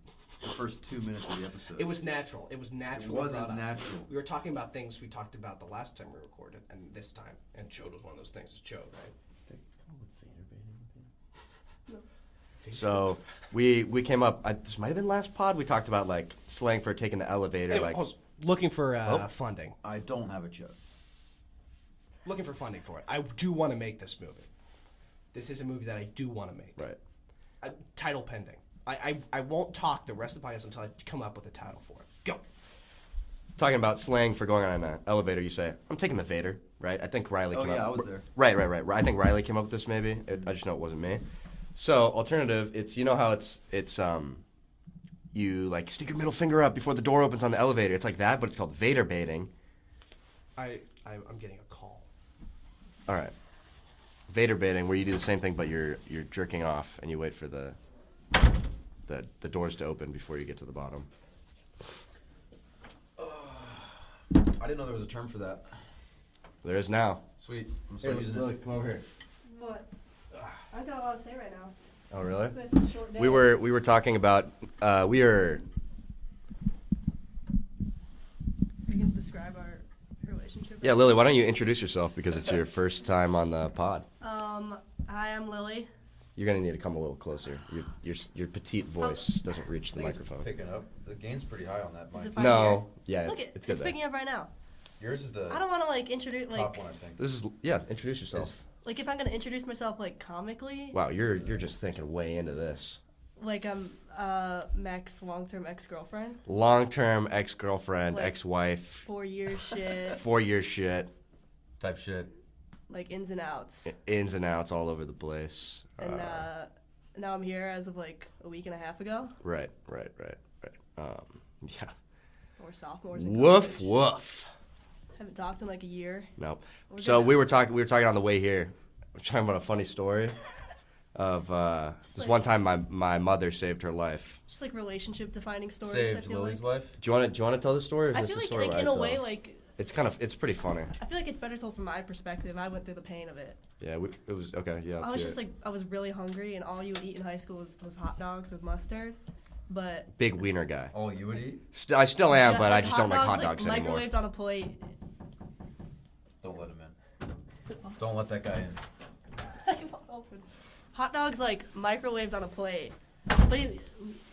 the first 2 minutes of the episode. It was natural. It was natural. It wasn't brought up. natural. We were talking about things we talked about the last time we recorded, and this time, and chode was one of those things. It's chode, right? So we came up. This might have been last pod. We talked about like slang for taking the elevator. Anyway, like I was looking for Oh. funding. I don't have a chode. Looking for funding for it. I do want to make this movie. This is a movie that I do want to make. right. Title pending. I won't talk the rest of the podcast until I come up with a title for it. Go. Talking about slang for going on an elevator, you say, "I'm taking the Vader." Right. I think Riley Oh, came yeah, up. I was there. Right. I think Riley came up with this. Maybe I just know it wasn't me. So alternative, it's how it's you like stick your middle finger up before the door opens on the elevator. It's like that, but it's called Vader baiting. I'm getting a call. All right. Vader baiting, where you do the same thing, but you're jerking off and you wait for the doors to open before you get to the bottom. I didn't know there was a term for that. There is now. Sweet. I'm start using it. come over here. What? I got a lot to say right now. Oh, really? It's been a short day. We were talking about we are. Are you gonna describe our relationship? Yeah, Lily, why don't you introduce yourself because it's your first time on the pod. Hi, I'm Lily. You're gonna need to come a little closer. Your petite voice doesn't reach the microphone. Picking up. The gain's pretty high on that Is mic. it fine No, yeah, here? Look, it's good. it's picking up right now. Yours is the I don't want to like introduce top like one, I think. This is introduce yourself. like if I'm gonna introduce myself like comically, Wow, you're just thinking way into this. like I'm Mac's long-term ex-girlfriend, Long-term ex-girlfriend, Like- ex-wife, 4 years shit, 4-year shit, Type shit. like ins and outs, ins and outs all over the place. and now I'm here as of like a week and a half ago. Right. Yeah. We're sophomores. In Woof college. woof. Haven't talked in like a year. Nope. We're So gonna- we were talking on the way here. We were talking about a funny story of this like- one time my mother saved her life. Just like relationship defining stories. I Saved feel Lily's like. life. Do you want to tell the story? Or is I this feel a like story where in I a tell? way like It's pretty funny. I feel like it's better told from my perspective. I went through the pain of it. Yeah, it was okay. Yeah, I was just like I was really hungry, and all you would eat in high school was hot dogs with mustard. But big wiener guy. All you would eat? I still am, but I like, just don't like hot dogs, dogs like, anymore. microwaved on a plate. Don't let him in. Don't let that guy in. I won't open. Hot dogs like microwaved on a plate. But he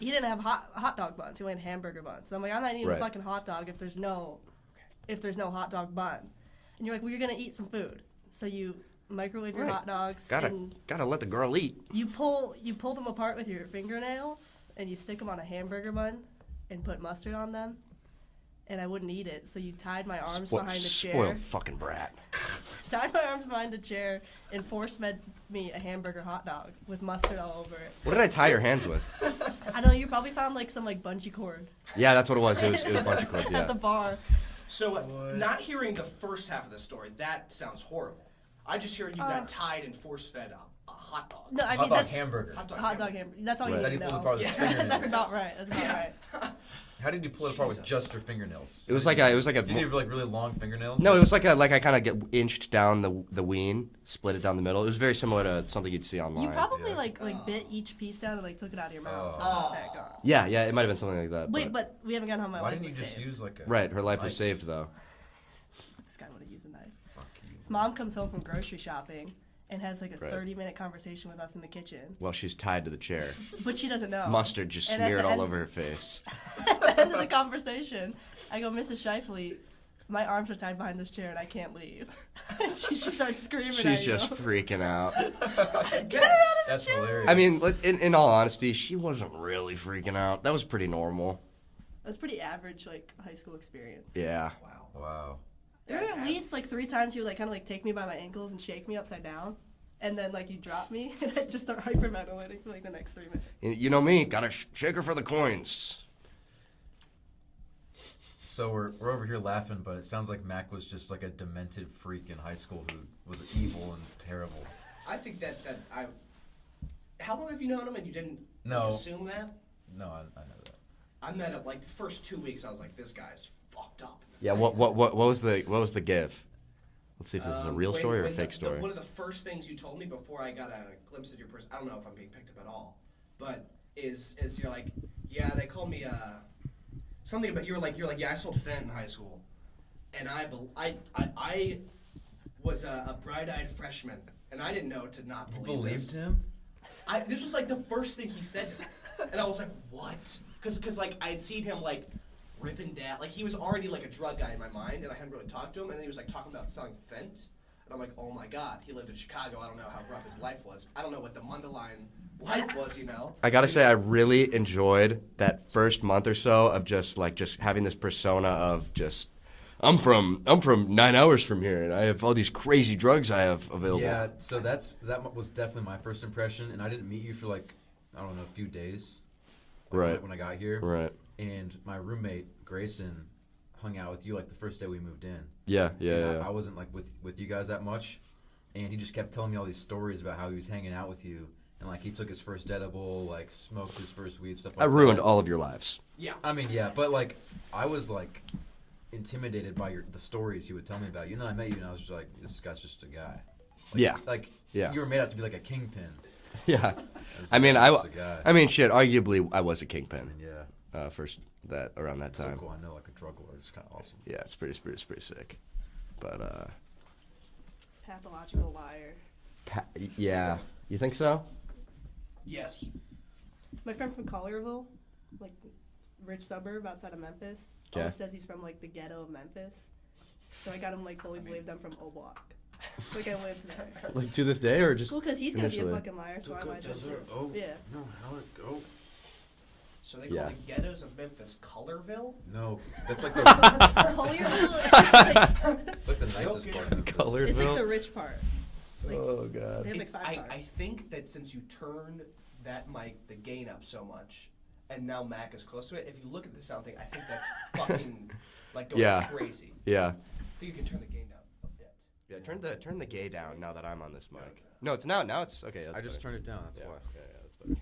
didn't have hot dog buns. He wanted hamburger buns. So I'm like, I'm not eating Right. a fucking hot dog if there's no hot dog bun. And you're like, well, you're gonna eat some food. So you microwave your Right. hot dogs and Gotta let the girl eat. you pull them apart with your fingernails and you stick them on a hamburger bun and put mustard on them. And I wouldn't eat it, so you tied my arms behind the chair. Spoiled fucking brat. Tied my arms behind the chair and force-fed me a hamburger hot dog with mustard all over it. What did I tie your hands with? I know you probably found like some like bungee cord Yeah, that's what it was. It was a bunch of cords. at Yeah. the bar. So, not hearing the first half of the story, that sounds horrible. I just heard you got tied and force-fed a hot dog. No, I Hot mean dog that's hamburger. Hot dog hamburger. That's all Right. you Then need he to pulled know. apart with his fingernails. That's about right. That's about right. How did you pull it apart with Jesus. just your fingernails? It was like a. Did you have like really long fingernails? No, it was like I kind of get inched down the ween, split it down the middle. It was very similar to something you'd see online. You probably Yeah. like bit each piece down and like took it out of your mouth. Oh. And put it back on. Yeah, it might have been something like that. Wait, but we haven't gotten home. My Why life didn't you was just saved. use like a right, her life was knife? saved though. This guy would have used a knife. Fuck you. His mom comes home from grocery shopping and has like a Right. 30-minute conversation with us in the kitchen, Well, she's tied to the chair. but she doesn't know. Mustard just And at smeared the all end- over her face. At the end of the conversation, I go, Mrs. Shifley, my arms are tied behind this chair and I can't leave. And she just starts screaming She's at just you. freaking out. That's hilarious. I mean, in all honesty, she wasn't really freaking out. That was pretty normal. It was pretty average, like, high school experience. Yeah. Wow. wow. There were at least, like, 3 times you would, like, kind of, like, take me by my ankles and shake me upside down. And then, like, you drop me, and I just start hyperventilating for, like, the next 3 minutes. You know me, gotta shake her for the coins. So we're over here laughing, but it sounds like Mac was just like a demented freak in high school who was evil and terrible. I think that I. How long have you known him and you didn't No. assume that? No, I know that. I met him like the first 2 weeks. I was like, this guy's fucked up. Yeah. What was the give? Let's see if this is a real When- story or a when fake story. one of the first things you told me before I got a glimpse of your person, I don't know if I'm being picked up at all, but is you're like, yeah, they called me something about you're like yeah, I sold Fent in high school, and I was a bright-eyed freshman, and I didn't know to not You believe believed this. him? This was like the first thing he said to me, and I was like, what? Because like I had seen him like ripping down, like he was already like a drug guy in my mind, and I hadn't really talked to him, and then he was like talking about selling Fent, and I'm like, oh my god, he lived in Chicago. I don't know how rough his life was. I don't know what the Mundelein life was, you know. I gotta say, I really enjoyed that first month or so of just having this persona of just, I'm from 9 hours from here, and I have all these crazy drugs I have available. Yeah, so that was definitely my first impression, and I didn't meet you for like, I don't know, a few days. Like, Right. When I got here. Right. And my roommate, Grayson, hung out with you like the first day we moved in. Yeah. And Yeah. I wasn't like with you guys that much, and he just kept telling me all these stories about how he was hanging out with you, and like he took his first edible, like smoked his first weed, stuff like that. I ruined all of your lives. Yeah. I mean, yeah, but like I was like intimidated by the stories he would tell me about you. And then I met you, and I was just like, this guy's just a guy. Like, Yeah. Like Yeah. you were made out to be like a kingpin. Yeah. This I mean, guy's just a guy. I mean, shit. Arguably, I was a I kingpin. mean, yeah. Around that It's so time. cool. I know like a drug lord. It's kind of awesome. Yeah, it's pretty sick. But Pathological liar. yeah, you think so? Yes. My friend from Collierville, like rich suburb outside of Memphis, Okay. always says he's from like the ghetto of Memphis. So I got him like fully believed I'm from O Block. Like I lived there. Like to this day, or just Cool, because he's gonna be initially? a fucking liar, so I might just. Oh, Yeah. no, how it go? So they call Yeah. the ghettos of Memphis Colorville? No, that's like the Collierville, it's like the nicest part. Of Memphis. Colored. it's like the rich part. Like, Oh god. they have like It's, 5 I cars. think that since you turned that mic, the gain up so much, and now Mac is close to it, if you look at the sound thing, I think that's fucking like going Yeah. crazy. Yeah. I think you can turn the gain down a bit. Yeah. Turn the gay down now that I'm on this mic. No, it's now it's okay. That's I just better. turned it down. That's Yeah. why. Yeah, that's better.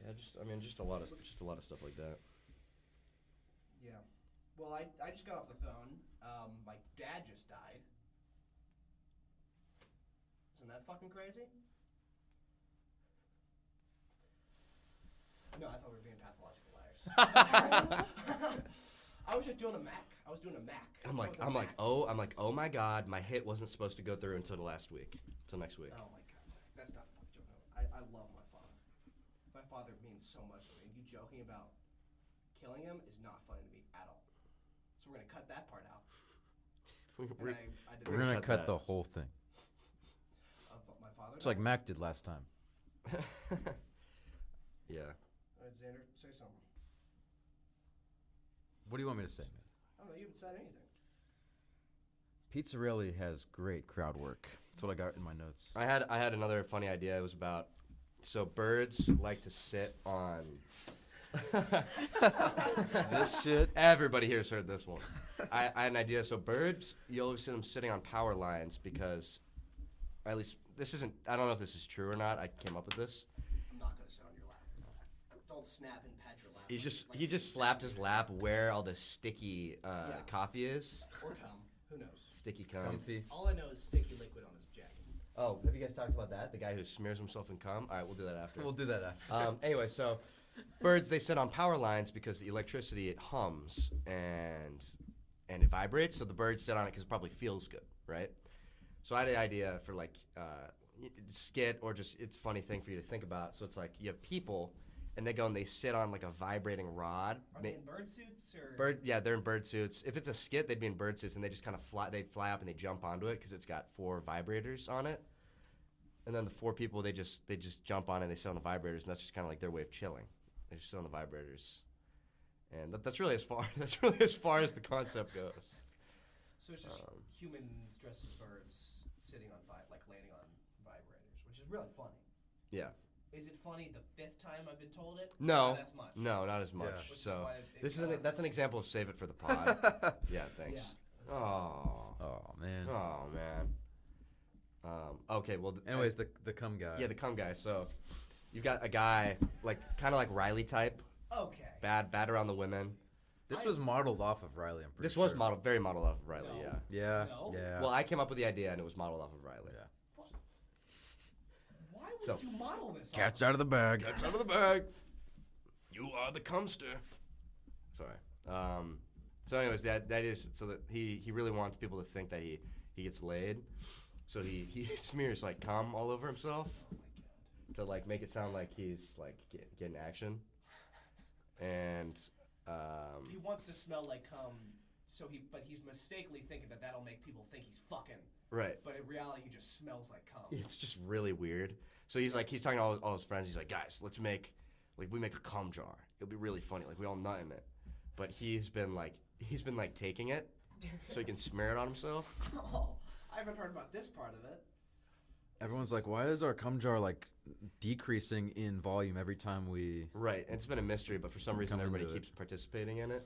Yeah, just a lot of stuff like that. Yeah. Well, I just got off the phone. My dad just died. Isn't that fucking crazy? No, I thought we were being pathological liars. I was just doing a Mac. I was doing a Mac. I'm like, Mac. oh my god, my hit wasn't supposed to go through until next week. Oh my god, that's not fucking joking. I love my father. My father means so much to me. You joking about killing him is not funny to me at all. So we're gonna cut that part out. And We're- I did We're gonna cut cut that. the whole thing. my father. It's like Mac did last time. Yeah. Xander, say something. What do you want me to say, man? I don't know. You haven't said anything. Pizzarelli has great crowd work. That's what I got in my notes. I had another funny idea. It was about, so birds like to sit on This shit. Everybody here's heard this one. I had an idea. So birds, you always see them sitting on power lines because, or at least this isn't. I don't know if this is true or not. I came up with this. I'm not gonna sit on your lap. Don't snap and pat your lap. He just slapped his lap where all the sticky coffee is. Or cum. Who knows? Sticky cum. Comfy. All I know is sticky liquid on his jacket. Oh, have you guys talked about that? The guy who smears himself in cum. All right, we'll do that after. We'll do that after. Anyway, so birds, they sit on power lines because the electricity, it hums and it vibrates. So the birds sit on it because it probably feels good, right? So I had an idea for like skit or just it's a funny thing for you to think about. So it's like you have people and they go and they sit on like a vibrating rod. Are they in bird suits or? They're in bird suits. If it's a skit, they'd be in bird suits and they just kind of fly up and they jump onto it because it's got 4 vibrators on it. And then the 4 people, they just jump on it and they sit on the vibrators, and that's just kind of like their way of chilling. They just sit on the vibrators, and that's really as far as the concept goes. So it's just humans dressed as birds sitting on landing on vibrators, which is really funny. Yeah. Is it funny the 5th time I've been told it? No. Not as much. No, not as much. Yeah. Which is So why that's an example of save it for the pod. Yeah. Thanks. Yeah. Oh man. Oh man. Okay. Well. Anyways, the cum guy. Yeah, the cum guy. So you've got a guy kind of like Riley type. Okay. Bad around the women. This was modeled off of Riley. I'm pretty This sure. was very modeled off of Riley. No. Yeah. Yeah. No. Yeah. Well, I came up with the idea, and it was modeled off of Riley. Yeah. Why would So- you model this? Cat's out of the bag. Cat's out of the bag. You are the cumster. Sorry. So, anyways, that is so that he really wants people to think that he gets laid. So he smears like cum all over himself to like make it sound like he's like getting action. And He wants to smell like cum, but he's mistakenly thinking that that'll make people think he's fucking. right. But in reality, he just smells like cum. It's just really weird. So he's talking to all his friends. He's like, guys, let's make we make a cum jar. It'll be really funny. Like we all nut in it. But he's been taking it so he can smear it on himself. Oh, I haven't heard about this part of it. Everyone's like, why is our cum jar like decreasing in volume every time we? Right. And it's been a mystery, but for some reason Come everybody into it. keeps participating in it.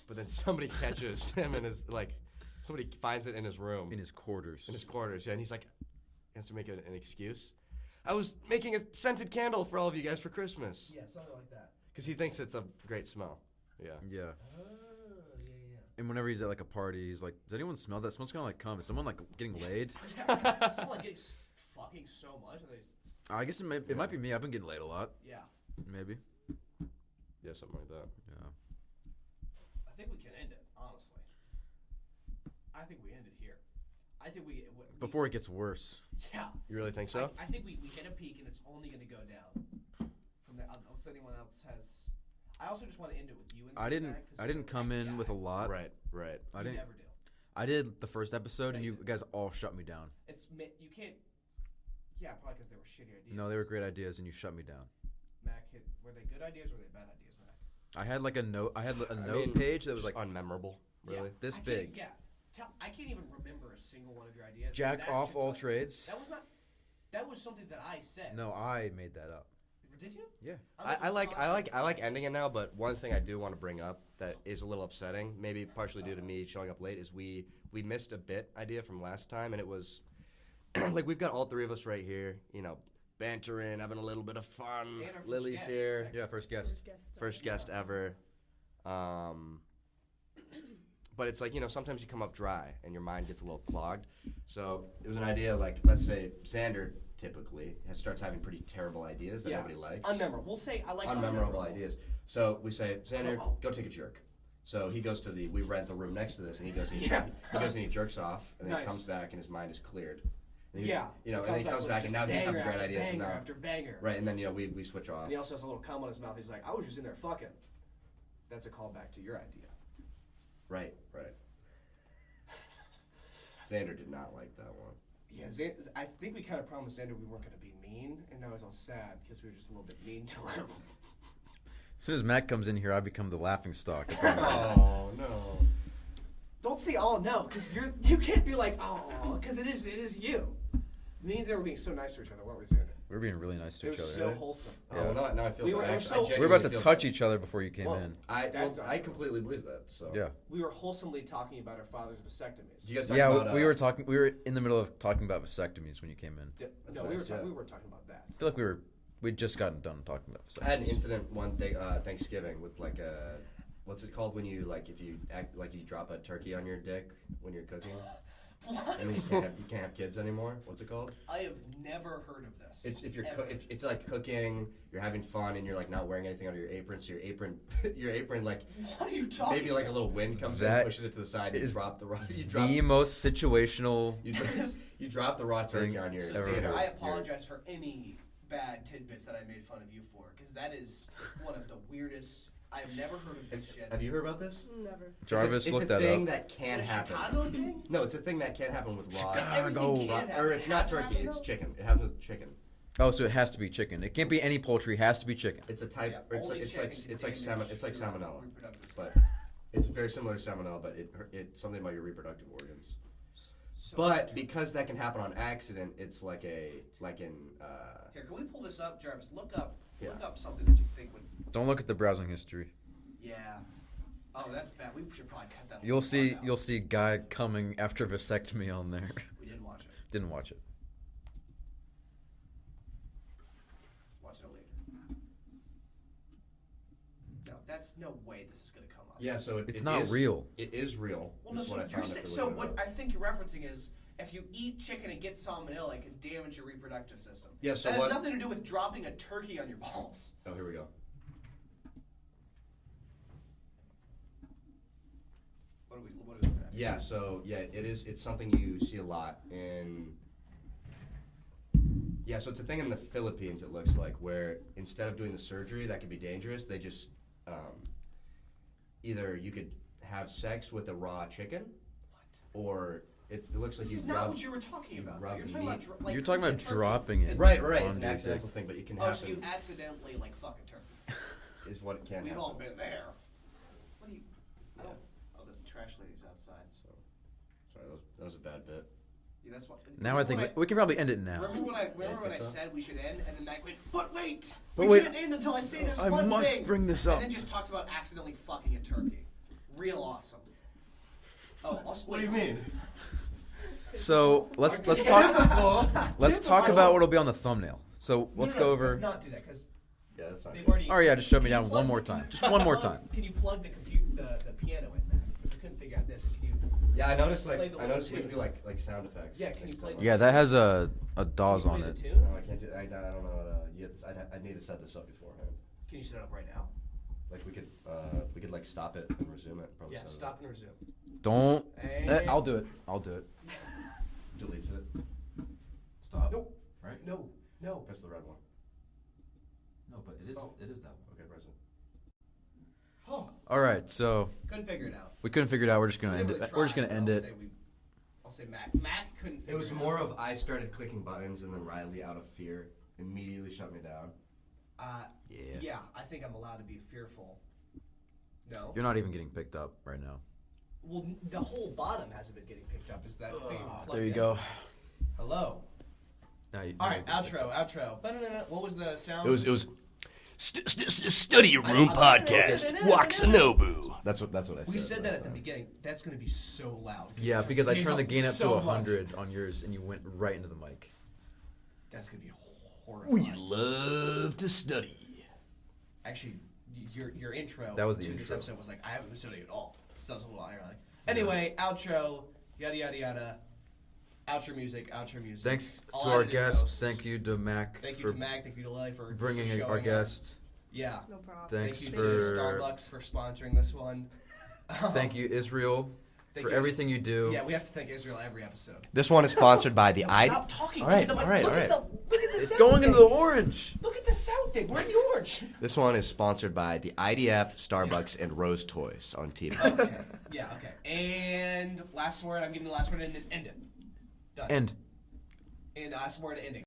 But then somebody catches him and somebody finds it in his room. In his quarters. In his quarters, yeah. And he's like, he has to make an excuse. I was making a scented candle for all of you guys for Christmas. Yeah, something like that. Because he thinks it's a great smell. Yeah. Yeah. Oh, yeah. And whenever he's at like a party, he's like, "Does anyone smell that? It smells kind of like cum. Is someone like getting laid?" Yeah, someone like getting fucking so much. And I guess it might be me. I've been getting laid a lot. yeah. Maybe. Yeah, something like that. Yeah. I think we can end it, honestly. I think we end it here. I think we Before it gets worse. Yeah. You really think so? I think we hit a peak and it's only going to go down from there. Unless anyone else has. I also just want to end it with you. And I didn't come in with a lot. Right. I You didn't. never do. I did the first episode, and you guys all shut me down. You can't. Yeah, probably because they were shitty ideas. No, they were great ideas, and you shut me down. Mac, were they good ideas or were they bad ideas, Mac? I had like a note. I had a I note mean, page that was like unmemorable, really. this I big. Can't, yeah. I can't even remember a single one of your ideas. Jack That off should all tell you. trades. That was something that I said. No, I made that up. Did you? Yeah. I like ending it now, but one thing I do want to bring up that is a little upsetting, maybe partially due to me showing up late, is we missed a bit idea from last time, and it was like we've got all 3 of us right here, bantering, having a little bit of fun. And our first Lily's guest. here, Yeah, first guest. first guest ever. But it's like, sometimes you come up dry and your mind gets a little clogged. So it was an idea like, let's say Xander typically starts having pretty terrible ideas that nobody likes. Unmemorable. We'll say I like Unmemorable ideas. So we say, Xander, go take a jerk. So he goes to we rent the room next to this, and he goes and he jerks off, and then he comes back and his mind is cleared. And he, and then he comes back and now he's having great ideas. Banger And now, after banger. right, and then we switch off. And he also has a little cum on his mouth. He's like, I was just in there fucking. That's a callback to your idea. Right. Xander did not like that one. Yeah, I think we kind of promised Xander we weren't going to be mean, and now he's all sad because we were just a little bit mean to him. As soon as Matt comes in here, I become the laughing stock. Oh no! Don't say oh no, because you can't be like oh, because it is you. Me and Xander were being so nice to each other, weren't we, Xander? We were being really nice to It each was other. so wholesome. Yeah. Well, now I feel We were- bad. we were Actually, so- I We were genuinely about to feel touch bad. each other before you came Well, in. That's not I true. completely believe that. So Yeah. We were wholesomely talking about our father's vasectomies. You guys talk Yeah, about, we were talking. We were in the middle of talking about vasectomies when you came in. No, nice, yeah. we were talking about that. I feel like we'd just gotten done talking about vasectomies. I had an incident one day, Thanksgiving with like a, what's it called when you like if you act like you drop a turkey on your dick when you're cooking, What? and then you can't have kids anymore. What's it called? I have never heard of this. It's if you're Ever. if it's like cooking, you're having fun, and you're like not wearing anything under your apron, so your apron like What are you talking maybe like a about? little wind comes That in, pushes it to the side, and you is drop the raw. You drop, The most situational. you drop the raw turkey on your. So, Ever Xander, heard. I apologize for any bad tidbits that I made fun of you for, because that is one of the weirdest. I've never heard of this shit. Have you heard about this? Never. Jarvis it's looked a that thing up. that can It's a happen. Chicago thing? No, it's a thing that can happen with raw. Everything can happen. Or it's not It has to turkey, happen, it's though? chicken. It happens with chicken. Oh, so it has to be chicken. It can't be any poultry. It has to be chicken. It's a type. Yeah, It's only like chicken it's can like damage it's like your salmonella, reproductive but system. it's very similar to salmonella, but it's something about your reproductive organs. So But weird. because that can happen on accident, it's like in Here, can we pull this up, Jarvis? Look up Yeah. something that you think would. Don't look at the browsing history. Yeah. Oh, that's bad. We should probably cut that. whole You'll part see. out. You'll see guy coming after vasectomy on there. We didn't watch it. Didn't watch it. Watch it later. No, that's no way this is gonna come up. yeah. So It's it not is- real. It is real. Well, no, is so what I you're found sa- after so looking it what up. I think you're referencing is if you eat chicken and get salmonella, it could damage your reproductive system. Yeah, so that has what- nothing to do with dropping a turkey on your balls. Oh, here we go. What are we looking at? Yeah, so yeah, it is. It's something you see a lot in. Yeah, so it's a thing in the Philippines. It looks like where instead of doing the surgery that could be dangerous, they just either you could have sex with a raw chicken, or it looks like This you is not rub. what you were talking about. rub You're talking about meat. You're talking about cooking a turkey. dropping it. Right, on it's an your accidental dick. thing, but it can Oh, happen. so you accidentally like fuck a turkey. Is what it can We've happen. all been there. What do you? I Yeah. don't. Oh, the trash lady's outside. So, sorry, that was a bad bit. Yeah, that's what. Now I think we can probably end it now. Remember when I think so? said we should end, and then Mac went, "But wait, But we wait, can't end until I say this I one must thing." bring this up. And then just talks about accidentally fucking a turkey. Real awesome. Oh, also, What do you mean? So let's talk. Let's talk about what'll be on the thumbnail. So let's go over. Let's not do that because Yeah, that's not they've good. already. Oh yeah, just shut me Can you down plug one more the- time. Just one more time. Can you plug the piano in, Mac? Because we couldn't figure out this. Can you? Yeah, I noticed Play the I noticed we little can do like sound effects. Yeah, can you next play time. the- Yeah, that has a DAWs Can on you play it. the tune? No, I can't do. I don't know. You have to, I'd need to set this up beforehand. Can you set it up right now? Like we could like stop it and resume it. Probably Yeah, set it stop up. and resume. Don't. And- I'll do it. I'll do it. Deletes it. Stop. Nope. Right. No. Press the red one. No, but it is. Oh. It is that one. Okay, press it. Oh, All right. So couldn't figure it out. we couldn't figure it out. We're just gonna We end didn't it. really We're just try, gonna but end I'll it. say I'll say Mac. Mac couldn't figure It was it more out. of I started clicking buttons and then Riley, out of fear, immediately shut me down. Yeah, I think I'm allowed to be fearful. No. You're not even getting picked up right now. Well, the whole bottom hasn't been getting picked up. Is that thing plugged There you in? go. Hello. Now you, All now right, you get picked up. outro. Ba-da-da-da. What was the sound? It was Study Room Podcast. Waxanobu. That's what I said. We said that last at the time. beginning. That's going to be so loud. Yeah, because I Came turned the up gain up to so much. 100 on yours, and you went right into the mic. That's going to be horrifying. We love to study. Actually, your intro That was the to this intro. episode was like, I haven't been studying at all. So that was a little ironic. Anyway, outro, yada, yada, yada. Outro music. Thanks I'll to add our it in guest. post. Thank you to Mac Thank you for to Mac. Thank you to Lily for bringing for our showing up. guest. Yeah. No problem. Thanks Thank you for to Starbucks for sponsoring this one. Thank you, Israel, Thank for you, everything you do. Yeah, we have to thank Israel every episode. This one is sponsored by the Stop talking. All right, Look at the, all right, look all at right. look at the It's sound going into the thing. orange. Look at the sound thing. Where's the orange? This one is sponsored by the IDF, Starbucks, and Rose Toys on TV. Okay. Yeah. Okay. And last word. I'm giving the last word and end it. Done. End. And last word ending.